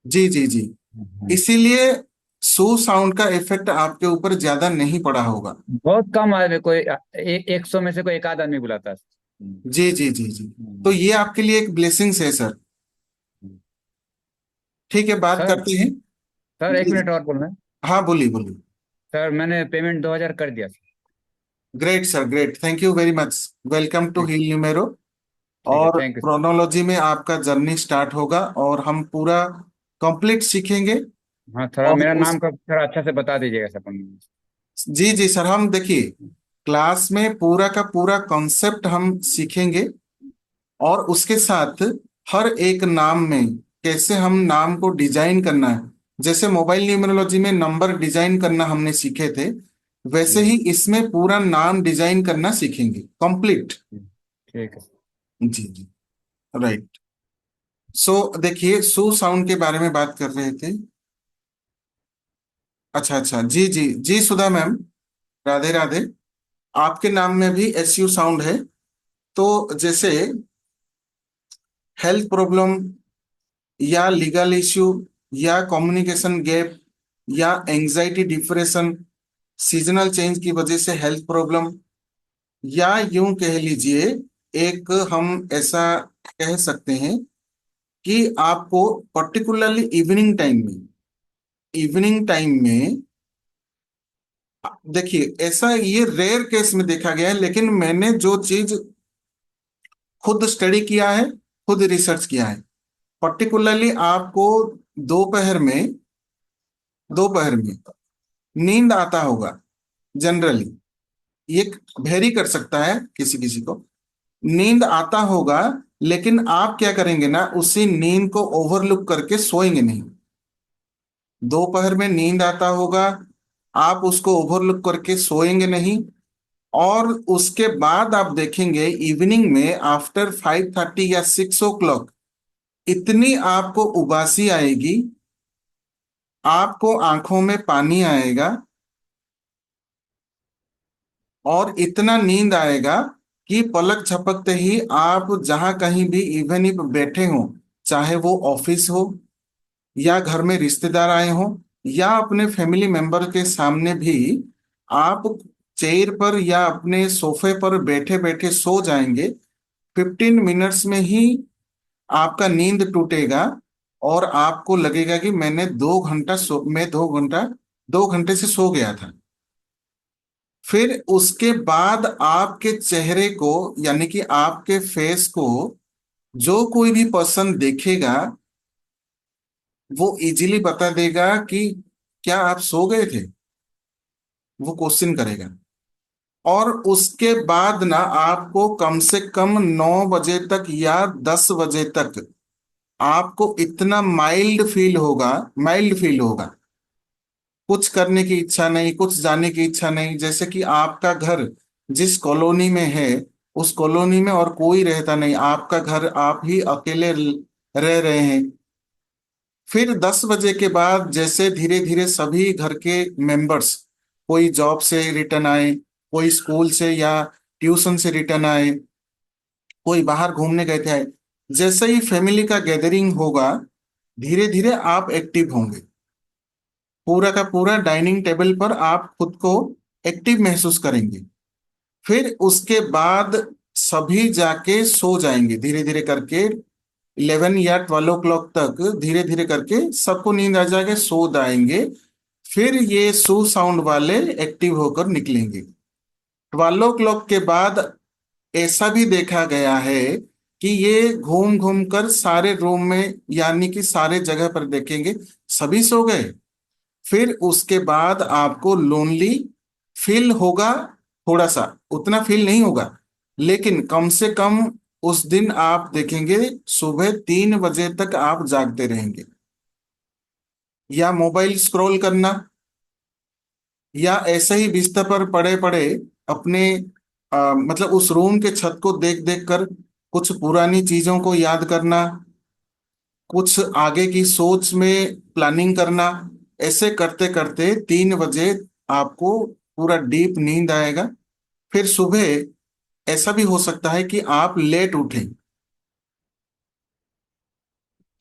जी जी जी, हाँ। इसीलिए सू साउंड का इफेक्ट आपके ऊपर ज्यादा नहीं पड़ा होगा। बहुत कम आदमी, कोई 100 में से कोई एक आध आदमी बुलाता है। जी जी जी जी, तो हम्म। ये आपके लिए एक ब्लेसिंग्स है सर। ठीक है, बात सर, करते हैं। सर एक जी मिनट जी। और बोलना है। हाँ, बोलिए बोलिए। सर मैंने पेमेंट 2000 कर दिया सर। Great sir, great, thank you very much. Welcome to ठीक। Heal Numero. ठीक है, और थैंक यू। क्रोनोलॉजी में आपका जर्नी स्टार्ट होगा और हम पूरा कंप्लीट सीखेंगे। हाँ, थोड़ा और मेरा नाम उस का थोड़ा अच्छा से बता दीजिएगा सर अपन। जी जी सर, हम देखिए क्लास में पूरा का पूरा कॉन्सेप्ट हम सीखेंगे। और उसके साथ हर एक नाम में कैसे हम नाम को डिजाइन करना है, जैसे मोबाइल न्यूमरोलॉजी में नंबर डिजाइन करना हमने सीखे थे, वैसे जी। ही इसमें पूरा नाम डिजाइन करना सीखेंगे कंप्लीट। जी, ठीक है। जी जी, राइट। सो देखिए, सू साउंड के बारे में बात कर रहे थे। अच्छा अच्छा, जी जी जी, सुधा मैम, राधे राधे। आपके नाम में भी एस यू साउंड है। तो जैसे हेल्थ प्रॉब्लम या लीगल इश्यू या कम्युनिकेशन गैप या एंजाइटी डिप्रेशन, सीजनल चेंज की वजह से हेल्थ प्रॉब्लम, या यूं कह लीजिए, एक हम ऐसा कह सकते हैं कि आपको पर्टिकुलरली इवनिंग टाइम में देखिए, ऐसा ये रेयर केस में देखा गया है, लेकिन मैंने जो चीज खुद स्टडी किया है, खुद रिसर्च किया है, पर्टिकुलरली आपको दोपहर में दोपहर में नींद आता होगा जनरली। ये वेरी कर सकता है किसी किसी को, नींद आता होगा, लेकिन आप क्या करेंगे ना, उसी नींद को ओवरलुक करके सोएंगे नहीं। दोपहर में नींद आता होगा, आप उसको ओवरलुक करके सोएंगे नहीं। और उसके बाद आप देखेंगे इवनिंग में आफ्टर 5:30 या 6 o'clock इतनी आपको उबासी आएगी, आपको आंखों में पानी आएगा, और इतना नींद आएगा कि पलक झपकते ही आप जहां कहीं भी इवन इफ बैठे हो, चाहे वो ऑफिस हो या घर में रिश्तेदार आए हो या अपने फैमिली मेंबर के सामने भी, आप चेयर पर या अपने सोफे पर बैठे बैठे सो जाएंगे। 15 मिनट्स में ही आपका नींद टूटेगा और आपको लगेगा कि मैं 2 घंटे से सो गया था। फिर उसके बाद आपके चेहरे को, यानी कि आपके फेस को, जो कोई भी पर्सन देखेगा वो इजीली बता देगा कि क्या आप सो गए थे, वो क्वेश्चन करेगा। और उसके बाद ना आपको कम से कम 9 बजे तक या 10 बजे तक आपको इतना माइल्ड फील होगा, कुछ करने की इच्छा नहीं, कुछ जाने की इच्छा नहीं, जैसे कि आपका घर जिस कॉलोनी में है उस कॉलोनी में और कोई रहता नहीं, आपका घर आप ही अकेले रह रहे हैं। फिर 10 बजे के बाद जैसे धीरे धीरे सभी घर के मेंबर्स, कोई जॉब से रिटर्न आए, कोई स्कूल से या ट्यूशन से रिटर्न आए, कोई बाहर घूमने गए थे आए, जैसे ही फैमिली का गैदरिंग होगा, धीरे धीरे आप एक्टिव होंगे। पूरा का पूरा डाइनिंग टेबल पर आप खुद को एक्टिव महसूस करेंगे। फिर उसके बाद सभी जाके सो जाएंगे धीरे धीरे करके। 11 या 12 o'clock तक धीरे धीरे करके सबको नींद आ जाएगा, सो जाएंगे। फिर ये सू साउंड वाले एक्टिव होकर निकलेंगे। 12 o'clock के बाद ऐसा भी देखा गया है कि ये घूम घूम कर सारे रूम में, यानी कि सारे जगह पर देखेंगे, सभी सो गए। फिर उसके बाद आपको लोनली फील होगा, थोड़ा सा, उतना फील नहीं होगा, लेकिन कम से कम उस दिन आप देखेंगे सुबह 3 बजे तक आप जागते रहेंगे, या मोबाइल स्क्रॉल करना, या ऐसे ही बिस्तर पर पड़े पड़े अपने मतलब उस रूम के छत को देख देख कर कुछ पुरानी चीजों को याद करना, कुछ आगे की सोच में प्लानिंग करना, ऐसे करते करते 3 बजे आपको पूरा डीप नींद आएगा। फिर सुबह ऐसा भी हो सकता है कि आप लेट उठें।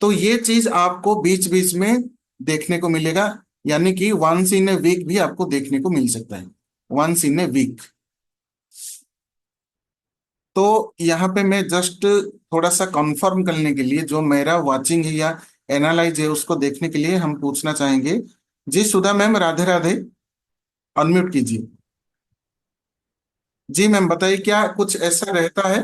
तो ये चीज आपको बीच बीच में देखने को मिलेगा, यानी कि वंस इन ए वीक भी आपको देखने को मिल सकता है, वंस इन ए वीक। तो यहाँ पे मैं जस्ट थोड़ा सा कंफर्म करने के लिए, जो मेरा वाचिंग है या एनालाइज है उसको देखने के लिए हम पूछना चाहेंगे। जी सुधा मैम, राधे राधे। अनम्यूट कीजिए। जी मैम बताइए, क्या कुछ ऐसा रहता है?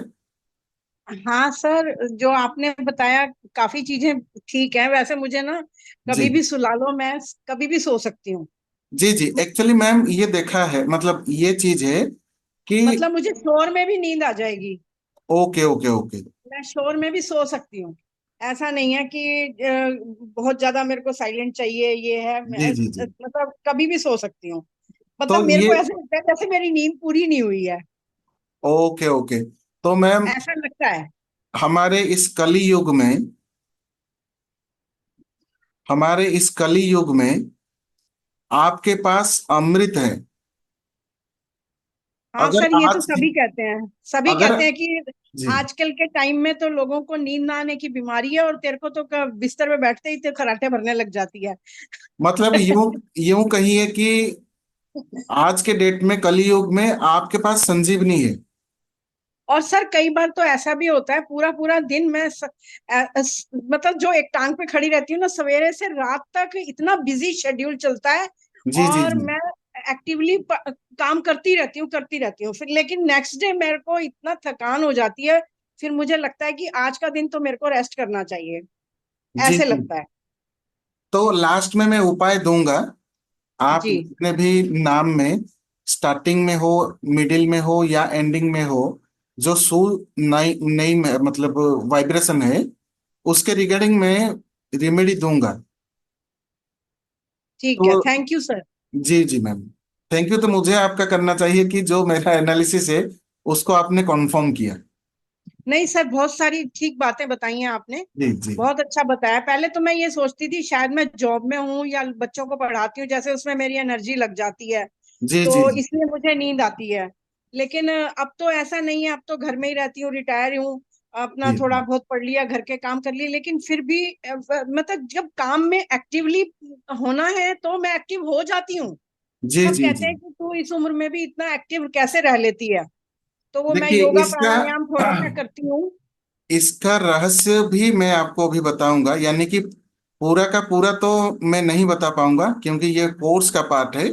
हाँ सर, जो आपने बताया काफी चीजें ठीक है। वैसे मुझे ना जी कभी भी सुला लो, मैं कभी भी सो सकती हूँ। जी जी, एक्चुअली मैम ये देखा है, मतलब ये चीज है कि मतलब मुझे शोर में भी नींद आ जाएगी। Okay okay okay. मैं शोर में भी सो सकती हूँ। ऐसा नहीं है कि बहुत ज्यादा मेरे को साइलेंट चाहिए, ये है। जी जी जी। मतलब कभी भी सो सकती हूँ। तो मतलब मेरे ये को ऐसा लगता है जैसे मेरी नींद पूरी नहीं हुई है, ओके ओके। तो मैम ऐसा लगता है। हमारे इस कली युग में, हमारे इस कली युग में आपके पास अमृत है। हाँ अगर सर, ये तो आज की, सभी कहते हैं। सभी अगर कहते हैं कि जी, आजकल के टाइम में तो लोगों को नींद ना आने की बीमारी है, और तेरे को तो बिस्तर में बैठते ही तो खर्राटे भरने लग जाती है। मतलब यूं यूं कहिए कि आज के डेट में, कलयुग में आपके पास संजीवनी है। और सर कई बार तो ऐसा भी होता है, पूरा पूरा दिन मैं मतलब जो एक टांग पे खड़ी रहती हूँ ना, सवेरे से रात तक इतना बिजी शेड्यूल चलता है। जी जी और जी। मैं एक्टिवली काम करती रहती हूँ। फिर लेकिन नेक्स्ट डे मेरे को इतना थकान हो जाती है। फिर मुझे लगता है कि आज का दिन तो मेरे को रेस्ट करना चाहिए, जी ऐसे जी। लगता है। तो लास्ट में मैं उपाय दूंगा। आप जी। जितने भी नाम में स्टार्टिंग में हो, मिडिल में हो या एंडिंग में हो, जो सुर नई नई मतलब वाइब्रेशन है, उसके रिगार्डिंग मैं रेमेडी दूंगा। ठीक है, तो थैंक यू सर। जी जी मैम, थैंक यू। तो मुझे आपका करना चाहिए कि जो मेरा एनालिसिस है उसको आपने कंफर्म किया। नहीं सर, बहुत सारी ठीक बातें बताई हैं आपने। जी जी बहुत अच्छा बताया। पहले तो मैं ये सोचती थी शायद मैं जॉब में हूँ या बच्चों को पढ़ाती हूँ, जैसे उसमें मेरी एनर्जी लग जाती है, जी जी तो जी इसलिए मुझे नींद आती है। लेकिन अब तो ऐसा नहीं है। अब तो घर में ही रहती हूँ, रिटायर हूँ। अपना जी थोड़ा बहुत पढ़ लिया, घर के काम कर लिए। लेकिन फिर भी मतलब जब काम में एक्टिवली होना है तो मैं एक्टिव हो जाती हूँ। जी सब जी कहते जी। हैं कि तू इस उम्र में भी इतना एक्टिव कैसे रह लेती है। तो वो मैं देखिए योगा इसका प्राणायाम थोड़ा सा करती हूँ। इसका रहस्य भी मैं आपको अभी बताऊंगा, यानी कि पूरा का पूरा तो मैं नहीं बता पाऊंगा क्योंकि ये कोर्स का पार्ट है।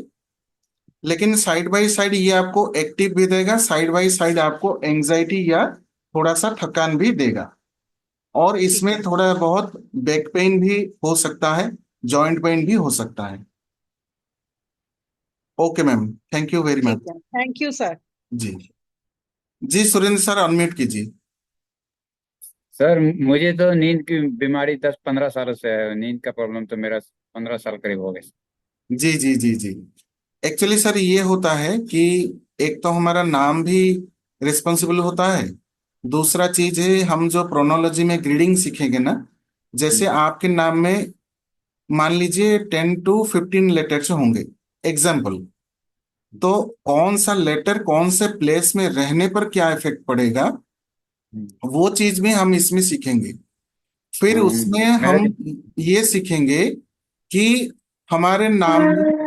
लेकिन साइड बाय साइड ये आपको एक्टिव भी देगा, साइड बाय साइड आपको एंजाइटी या थोड़ा सा थकान भी देगा। और ठीक इसमें है। थोड़ा बहुत बैक पेन भी हो सकता है, जॉइंट पेन भी हो सकता है। Okay ma'am, thank you very ठीक मच। है, थैंक यू सर। जी जी, सुरेंद्र सर अनम्यूट कीजिए। सर मुझे तो नींद की बीमारी 10-15 सालों से है। नींद का प्रॉब्लम तो मेरा 15 साल करीब हो गए। जी जी जी जी। एक्चुअली सर ये होता है कि एक तो हमारा नाम भी रिस्पॉन्सिबल होता है। दूसरा चीज है, हम जो प्रोनोलॉजी में ग्रीडिंग सीखेंगे ना, जैसे आपके नाम में मान लीजिए 10 to 15 लेटर्स होंगे, एग्जाम्पल। तो कौन सा लेटर कौन से प्लेस में रहने पर क्या इफेक्ट पड़ेगा, वो चीज भी हम इसमें सीखेंगे। फिर उसमें मेरा हम ये सीखेंगे कि हमारे नाम में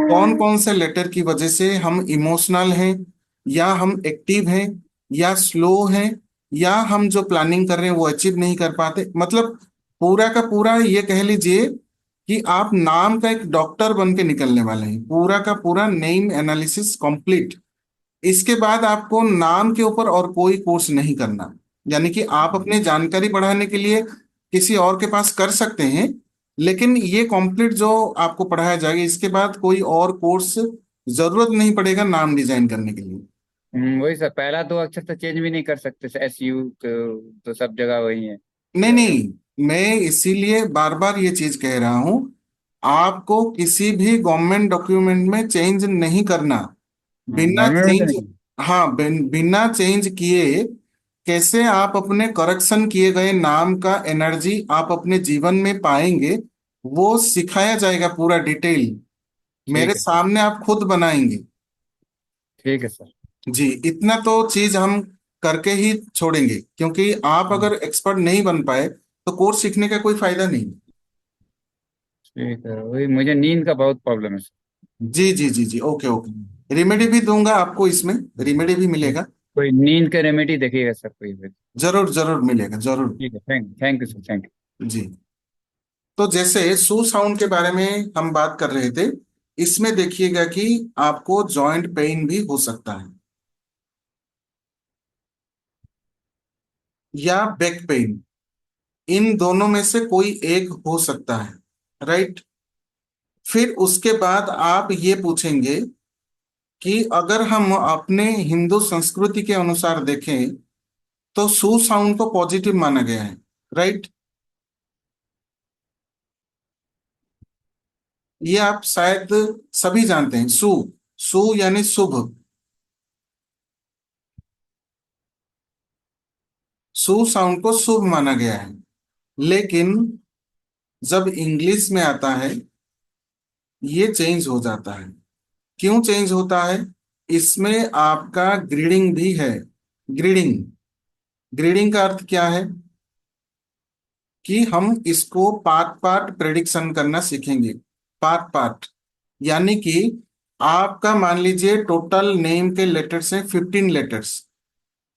कौन कौन से लेटर की वजह से हम इमोशनल हैं, या हम एक्टिव हैं, या स्लो हैं, या हम जो प्लानिंग कर रहे हैं वो अचीव नहीं कर पाते। मतलब पूरा का पूरा ये कह लीजिए कि आप नाम का एक डॉक्टर बन के निकलने वाले हैं, पूरा का पूरा नेम एनालिसिस कंप्लीट। इसके बाद आपको नाम के ऊपर और कोई कोर्स नहीं करना, यानी कि आप अपने जानकारी बढ़ाने के लिए किसी और के पास कर सकते हैं, लेकिन ये कंप्लीट जो आपको पढ़ाया जाएगा, इसके बाद कोई और कोर्स जरूरत नहीं पड़ेगा नाम डिजाइन करने के लिए। वही सर, पहला तो अक्षर तो चेंज भी नहीं कर सकते सर। SU तो सब जगह वही है। नहीं नहीं, मैं इसीलिए बार बार ये चीज कह रहा हूं, आपको किसी भी गवर्नमेंट डॉक्यूमेंट में चेंज नहीं करना। बिना गवर्नमेंट में तो चेंज, नहीं। हाँ, बिना चेंज किए कैसे आप अपने करेक्शन किए गए नाम का एनर्जी आप अपने जीवन में पाएंगे, वो सिखाया जाएगा पूरा डिटेल। मेरे ठीक है सर। सामने आप खुद बनाएंगे। ठीक है सर। जी, इतना तो चीज हम करके ही छोड़ेंगे, क्योंकि आप अगर एक्सपर्ट नहीं बन पाए तो कोर्स सीखने का कोई फायदा नहीं। ठीक है, वही मुझे नींद का बहुत प्रॉब्लम है सर। जी जी जी जी, ओके ओके, रेमेडी भी दूंगा आपको, इसमें रेमेडी भी मिलेगा। कोई नींद का रेमेडी देखिएगा सर कोई भी। जरूर जरूर मिलेगा, जरूर। ठीक है, thank you sir, thank you. जी, तो जैसे सू साउंड के बारे में हम बात कर रहे थे, इसमें देखिएगा कि आपको जॉइंट पेन भी हो सकता है या बैक पेन, इन दोनों में से कोई एक हो सकता है, राइट। फिर उसके बाद आप ये पूछेंगे कि अगर हम अपने हिंदू संस्कृति के अनुसार देखें तो सू साउंड को पॉजिटिव माना गया है, राइट। ये आप शायद सभी जानते हैं, सू, सू यानी शुभ। सू साउंड को शुभ माना गया है, लेकिन जब इंग्लिश में आता है ये चेंज हो जाता है। क्यों चेंज होता है? इसमें आपका ग्रीडिंग भी है। ग्रीडिंग, ग्रीडिंग का अर्थ क्या है कि हम इसको पार्ट पार्ट प्रेडिक्शन करना सीखेंगे। पार्ट पार्ट यानी कि आपका मान लीजिए टोटल नेम के लेटर्स हैं 15 लेटर्स,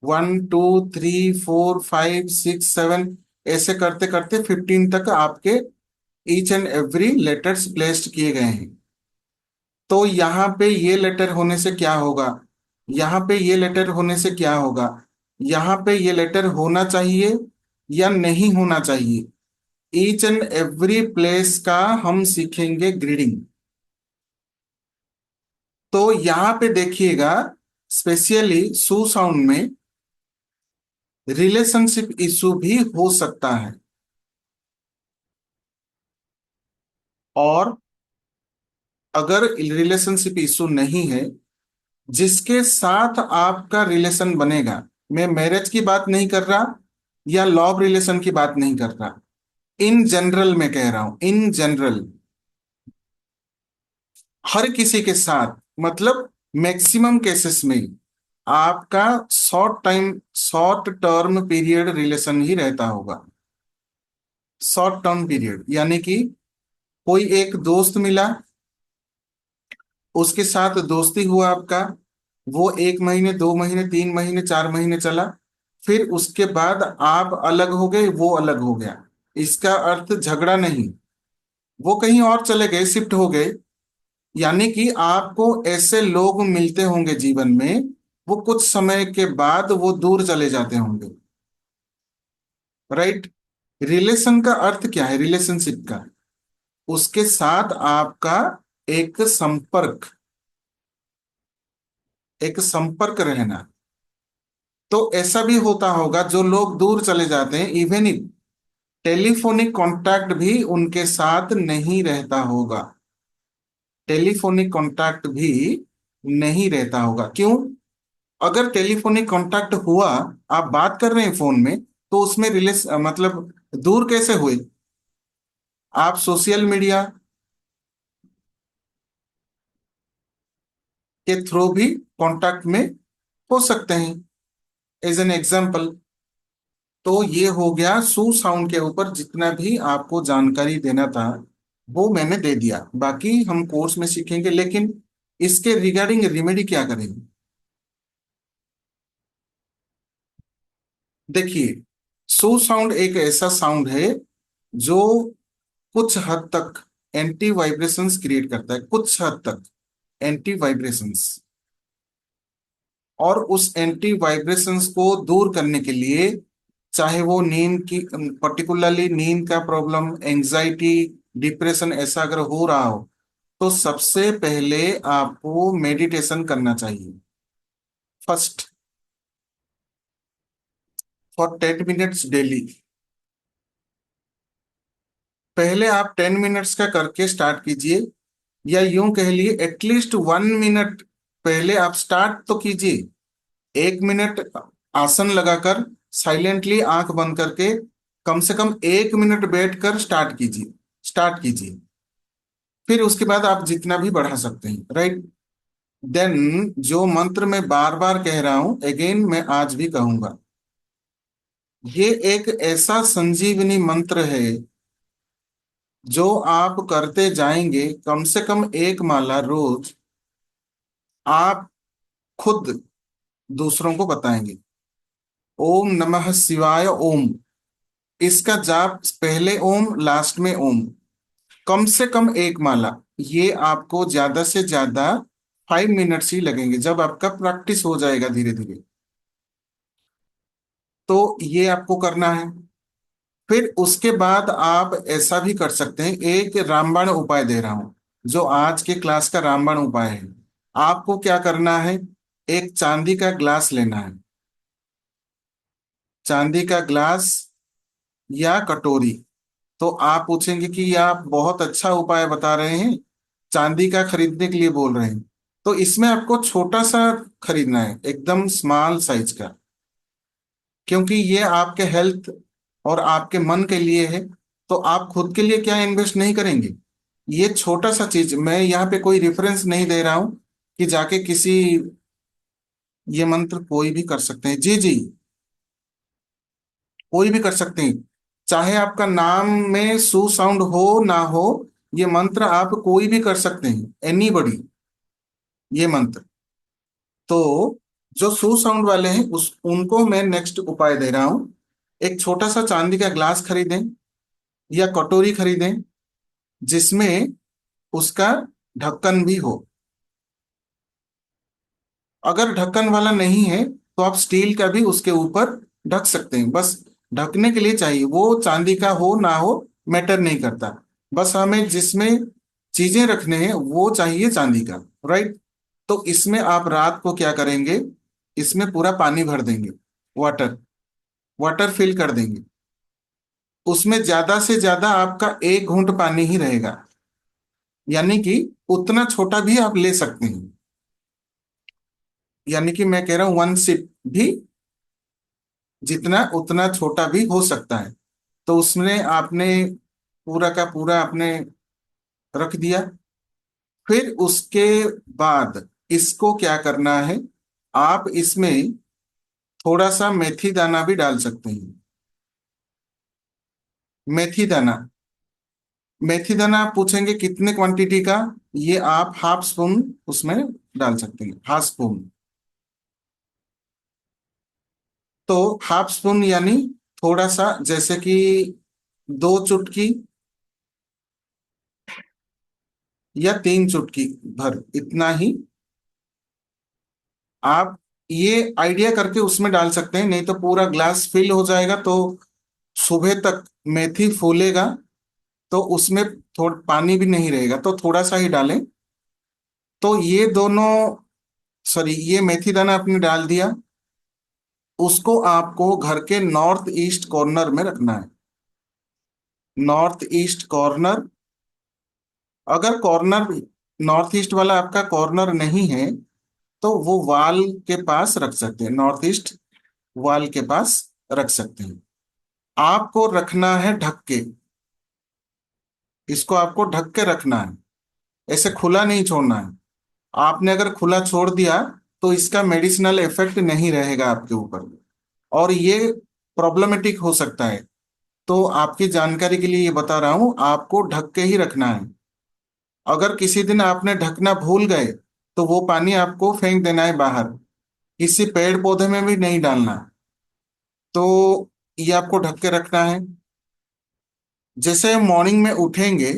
1 2 3 4 5 6 7, ऐसे करते करते 15 तक आपके each and every letters placed किए गए हैं। तो यहाँ पे ये लेटर होने से क्या होगा, यहाँ पे ये लेटर होने से क्या होगा, यहाँ पे ये लेटर होना चाहिए या नहीं होना चाहिए, ईच एंड एवरी प्लेस का हम सीखेंगे ग्रीडिंग। तो यहाँ पे देखिएगा, स्पेशली सू साउंड में रिलेशनशिप इशू भी हो सकता है, और अगर रिलेशनशिप इशू नहीं है, जिसके साथ आपका रिलेशन बनेगा, मैं मैरिज की बात नहीं कर रहा या लव रिलेशन की बात नहीं कर रहा, इन जनरल में कह रहा हूं, इन जनरल हर किसी के साथ, मतलब मैक्सिमम केसेस में आपका शॉर्ट टर्म पीरियड रिलेशन ही रहता होगा। शॉर्ट टर्म पीरियड यानी कि कोई एक दोस्त मिला, उसके साथ दोस्ती हुआ आपका, वो 1 महीने 2 महीने 3 महीने 4 महीने चला, फिर उसके बाद आप अलग हो गए, वो अलग हो गया। इसका अर्थ झगड़ा नहीं, वो कहीं और चले गए, शिफ्ट हो गए। यानी कि आपको ऐसे लोग मिलते होंगे जीवन में, वो कुछ समय के बाद वो दूर चले जाते होंगे, राइट। रिलेशन का अर्थ क्या है? रिलेशनशिप का, उसके साथ आपका एक संपर्क, एक संपर्क रहना। तो ऐसा भी होता होगा, जो लोग दूर चले जाते हैं, इवन इफ टेलीफोनिक कांटेक्ट भी उनके साथ नहीं रहता होगा, टेलीफोनिक कांटेक्ट भी नहीं रहता होगा। क्यों? अगर टेलीफोनिक कांटेक्ट हुआ, आप बात कर रहे हैं फोन में, तो उसमें मतलब दूर कैसे हुए? आप सोशल मीडिया के थ्रू भी कांटेक्ट में हो सकते हैं, एज एन एग्जाम्पल। तो ये हो गया सू साउंड के ऊपर जितना भी आपको जानकारी देना था, वो मैंने दे दिया। बाकी हम कोर्स में सीखेंगे, लेकिन इसके रिगार्डिंग रेमेडी क्या करेंगे? देखिए, सू साउंड एक ऐसा साउंड है जो कुछ हद तक एंटी वाइब्रेशंस क्रिएट करता है, कुछ हद तक एंटी वाइब्रेशंस। और उस एंटी वाइब्रेशंस को दूर करने के लिए, चाहे वो नींद की, पर्टिकुलरली नींद का प्रॉब्लम, एंजाइटी, डिप्रेशन ऐसा अगर हो रहा हो, तो सबसे पहले आपको मेडिटेशन करना चाहिए। First, for 10 minutes daily. पहले आप 10 मिनट्स का करके स्टार्ट कीजिए, या यूं कह लिए एटलीस्ट 1 मिनट पहले आप स्टार्ट तो कीजिए। 1 मिनट आसन लगाकर साइलेंटली आंख बंद करके कम से कम 1 मिनट बैठकर स्टार्ट कीजिए। फिर उसके बाद आप जितना भी बढ़ा सकते हैं, राइट। देन जो मंत्र मैं बार बार कह रहा हूं, अगेन मैं आज भी कहूंगा, ये एक ऐसा संजीवनी मंत्र है जो आप करते जाएंगे कम से कम 1 माला रोज, आप खुद दूसरों को बताएंगे। ओम नमः शिवाय ओम, इसका जाप पहले ओम लास्ट में ओम, कम से कम 1 माला। ये आपको ज्यादा से ज्यादा 5 मिनट्स ही लगेंगे जब आपका प्रैक्टिस हो जाएगा धीरे धीरे। तो ये आपको करना है। फिर उसके बाद आप ऐसा भी कर सकते हैं, एक रामबाण उपाय दे रहा हूं जो आज के क्लास का रामबाण उपाय है। आपको क्या करना है, एक चांदी का ग्लास लेना है, चांदी का ग्लास या कटोरी। तो आप पूछेंगे कि ये आप बहुत अच्छा उपाय बता रहे हैं, चांदी का खरीदने के लिए बोल रहे हैं। तो इसमें आपको छोटा सा खरीदना है, एकदम स्मॉल साइज का, क्योंकि ये आपके हेल्थ और आपके मन के लिए है। तो आप खुद के लिए क्या इन्वेस्ट नहीं करेंगे। ये छोटा सा चीज, मैं यहाँ पे कोई रेफरेंस नहीं दे रहा हूं कि जाके किसी, ये मंत्र कोई भी कर सकते हैं, जी जी, कोई भी कर सकते हैं। चाहे आपका नाम में सु साउंड हो ना हो, ये मंत्र आप कोई भी कर सकते हैं, एनीबॉडी, ये मंत्र। तो जो सु साउंड वाले हैं उस उनको मैं नेक्स्ट उपाय दे रहा हूं। एक छोटा सा चांदी का ग्लास खरीदें या कटोरी खरीदें जिसमें उसका ढक्कन भी हो। अगर ढक्कन वाला नहीं है तो आप स्टील का भी उसके ऊपर ढक सकते हैं, बस ढकने के लिए चाहिए, वो चांदी का हो ना हो मैटर नहीं करता, बस हमें जिसमें चीजें रखने हैं वो चाहिए चांदी का, राइट। तो इसमें आप रात को क्या करेंगे, इसमें पूरा पानी भर देंगे, वाटर वाटर फिल कर देंगे। उसमें ज्यादा से ज्यादा आपका 1 घूंट पानी ही रहेगा, यानी कि उतना छोटा भी आप ले सकते हैं, यानी कि मैं कह रहा हूं 1 सिप भी, जितना उतना छोटा भी हो सकता है। तो उसमें आपने पूरा का पूरा आपने रख दिया। फिर उसके बाद इसको क्या करना है, आप इसमें थोड़ा सा मेथी दाना भी डाल सकते हैं। मेथी दाना, मेथी दाना आप पूछेंगे कितने क्वांटिटी का, ये आप हाफ स्पून उसमें डाल सकते हैं, हाफ स्पून। तो हाफ स्पून यानी थोड़ा सा, जैसे कि 2 चुटकी या 3 चुटकी भर, इतना ही आप ये आइडिया करके उसमें डाल सकते हैं। नहीं तो पूरा ग्लास फिल हो जाएगा तो सुबह तक मेथी फूलेगा तो उसमें थोड़ा पानी भी नहीं रहेगा, तो थोड़ा सा ही डालें। तो ये दोनों, सॉरी, ये मेथी दाना आपने डाल दिया, उसको आपको घर के नॉर्थ ईस्ट कॉर्नर में रखना है। नॉर्थ ईस्ट कॉर्नर, अगर कॉर्नर नॉर्थ ईस्ट वाला आपका कॉर्नर नहीं है तो वो वॉल के पास रख सकते हैं, नॉर्थ ईस्ट वॉल के पास रख सकते हैं। आपको रखना है ढक के, इसको आपको ढक के रखना है, ऐसे खुला नहीं छोड़ना है। आपने अगर खुला छोड़ दिया तो इसका मेडिसिनल इफेक्ट नहीं रहेगा आपके ऊपर और ये प्रॉब्लमेटिक हो सकता है। तो आपकी जानकारी के लिए ये बता रहा हूं, आपको ढक के ही रखना है। अगर किसी दिन आपने ढकना भूल गए तो वो पानी आपको फेंक देना है बाहर, किसी पेड़ पौधे में भी नहीं डालना। तो ये आपको ढक के रखना है। जैसे मॉर्निंग में उठेंगे,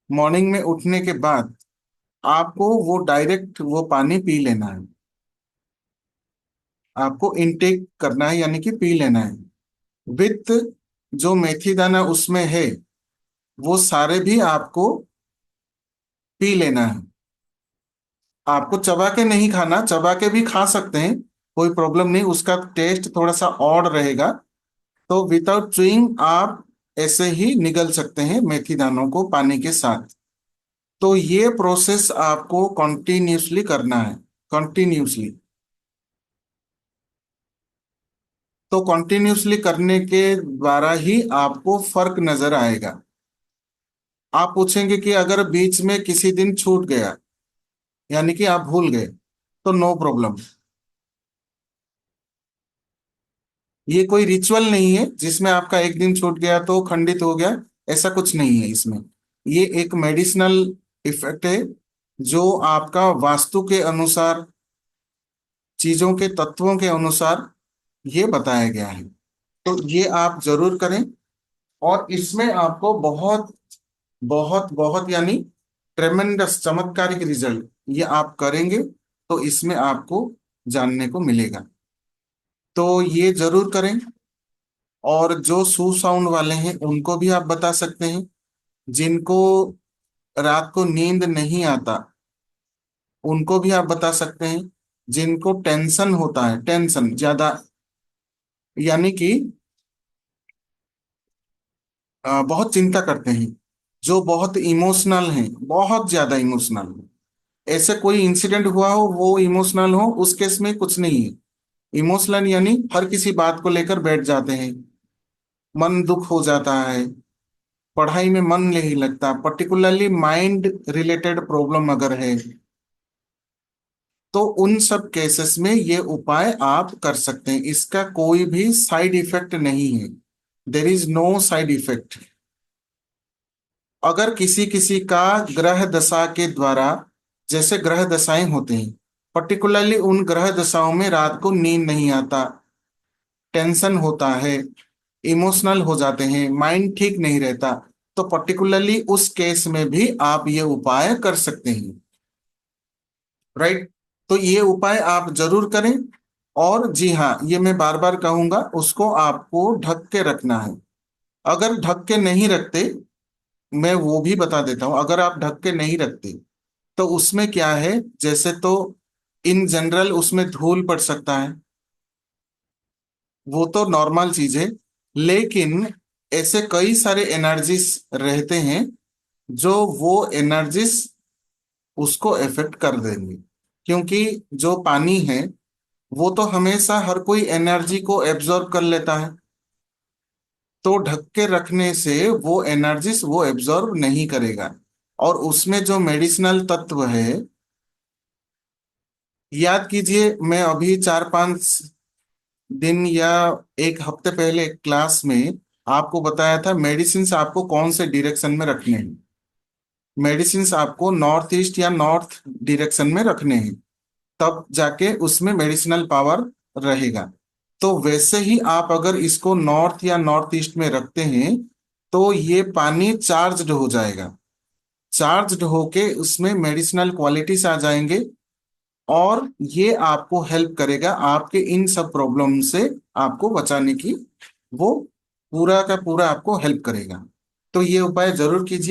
मॉर्निंग में उठने के बाद आपको वो डायरेक्ट वो पानी पी लेना है, आपको इनटेक करना है, यानी कि पी लेना है विथ जो मेथी दाना उसमें है वो सारे भी आपको पी लेना है। आपको चबा के नहीं खाना, चबा के भी खा सकते हैं, कोई प्रॉब्लम नहीं, उसका टेस्ट थोड़ा सा ऑड रहेगा। तो विदाउट च्यूइंग आप ऐसे ही निगल सकते हैं मेथी दानों को पानी के साथ। तो ये प्रोसेस आपको कंटिन्यूसली करना है, कंटिन्यूसली। तो कंटिन्यूसली करने के द्वारा ही आपको फर्क नजर आएगा। आप पूछेंगे कि अगर बीच में किसी दिन छूट गया, यानी कि आप भूल गए, तो नो प्रॉब्लम। ये कोई रिचुअल नहीं है जिसमें आपका एक दिन छूट गया तो खंडित हो गया, ऐसा कुछ नहीं है इसमें। ये एक मेडिसिनल इफेक्ट है जो आपका वास्तु के अनुसार, चीजों के तत्वों के अनुसार ये बताया गया है। तो ये आप जरूर करें, और इसमें आपको बहुत बहुत बहुत यानी ट्रेमेंडस चमत्कारिक रिजल्ट ये आप करेंगे तो इसमें आपको जानने को मिलेगा। तो ये जरूर करें। और जो सू साउंड वाले हैं उनको भी आप बता सकते हैं, जिनको रात को नींद नहीं आता उनको भी आप बता सकते हैं, जिनको टेंशन होता है, टेंशन ज्यादा, यानी कि बहुत चिंता करते हैं, जो बहुत इमोशनल हैं, बहुत ज्यादा इमोशनल, ऐसे कोई इंसिडेंट हुआ हो वो इमोशनल हो, उस केस में कुछ नहीं है। इमोशनल यानी हर किसी बात को लेकर बैठ जाते हैं, मन दुख हो जाता है, पढ़ाई में मन नहीं लगता, पर्टिकुलरली माइंड रिलेटेड प्रॉब्लम अगर है तो उन सब केसेस में ये उपाय आप कर सकते हैं। इसका कोई भी साइड इफेक्ट नहीं है, there is no side effect. अगर किसी किसी का ग्रह दशा के द्वारा, जैसे ग्रह दशाएं होते हैं, पर्टिकुलरली उन ग्रह दशाओं में रात को नींद नहीं आता, टेंशन होता है, इमोशनल हो जाते हैं, माइंड ठीक नहीं रहता, तो पर्टिकुलरली उस केस में भी आप ये उपाय कर सकते हैं। राइट। तो ये उपाय आप जरूर करें। और जी हाँ, ये मैं बार बार कहूंगा, उसको आपको ढक के रखना है। अगर ढक के नहीं रखते, मैं वो भी बता देता हूं, अगर आप ढक के नहीं रखते तो उसमें क्या है, जैसे तो इन जनरल उसमें धूल पड़ सकता है, वो तो नॉर्मल चीज है, लेकिन ऐसे कई सारे एनर्जीज रहते हैं जो वो एनर्जीज उसको इफेक्ट कर देंगे। क्योंकि जो पानी है वो तो हमेशा हर कोई एनर्जी को एब्जॉर्ब कर लेता है, तो ढक के रखने से वो एनर्जीज वो एब्जॉर्ब नहीं करेगा। और उसमें जो मेडिसिनल तत्व है, याद कीजिए, मैं अभी 4-5 दिन या एक हफ्ते पहले क्लास में आपको बताया था मेडिसिन आपको कौन से डायरेक्शन में रखने हैं। मेडिसिन आपको नॉर्थ ईस्ट या नॉर्थ डायरेक्शन में रखने हैं, तब जाके उसमें मेडिसिनल पावर रहेगा। तो वैसे ही आप अगर इसको नॉर्थ या नॉर्थ ईस्ट में रखते हैं तो ये पानी चार्ज्ड हो जाएगा, चार्ज्ड होके उसमें मेडिसिनल क्वालिटीज आ जाएंगे, और ये आपको हेल्प करेगा आपके इन सब प्रॉब्लम से आपको बचाने की, वो पूरा का पूरा आपको हेल्प करेगा। तो ये उपाय जरूर कीजिए।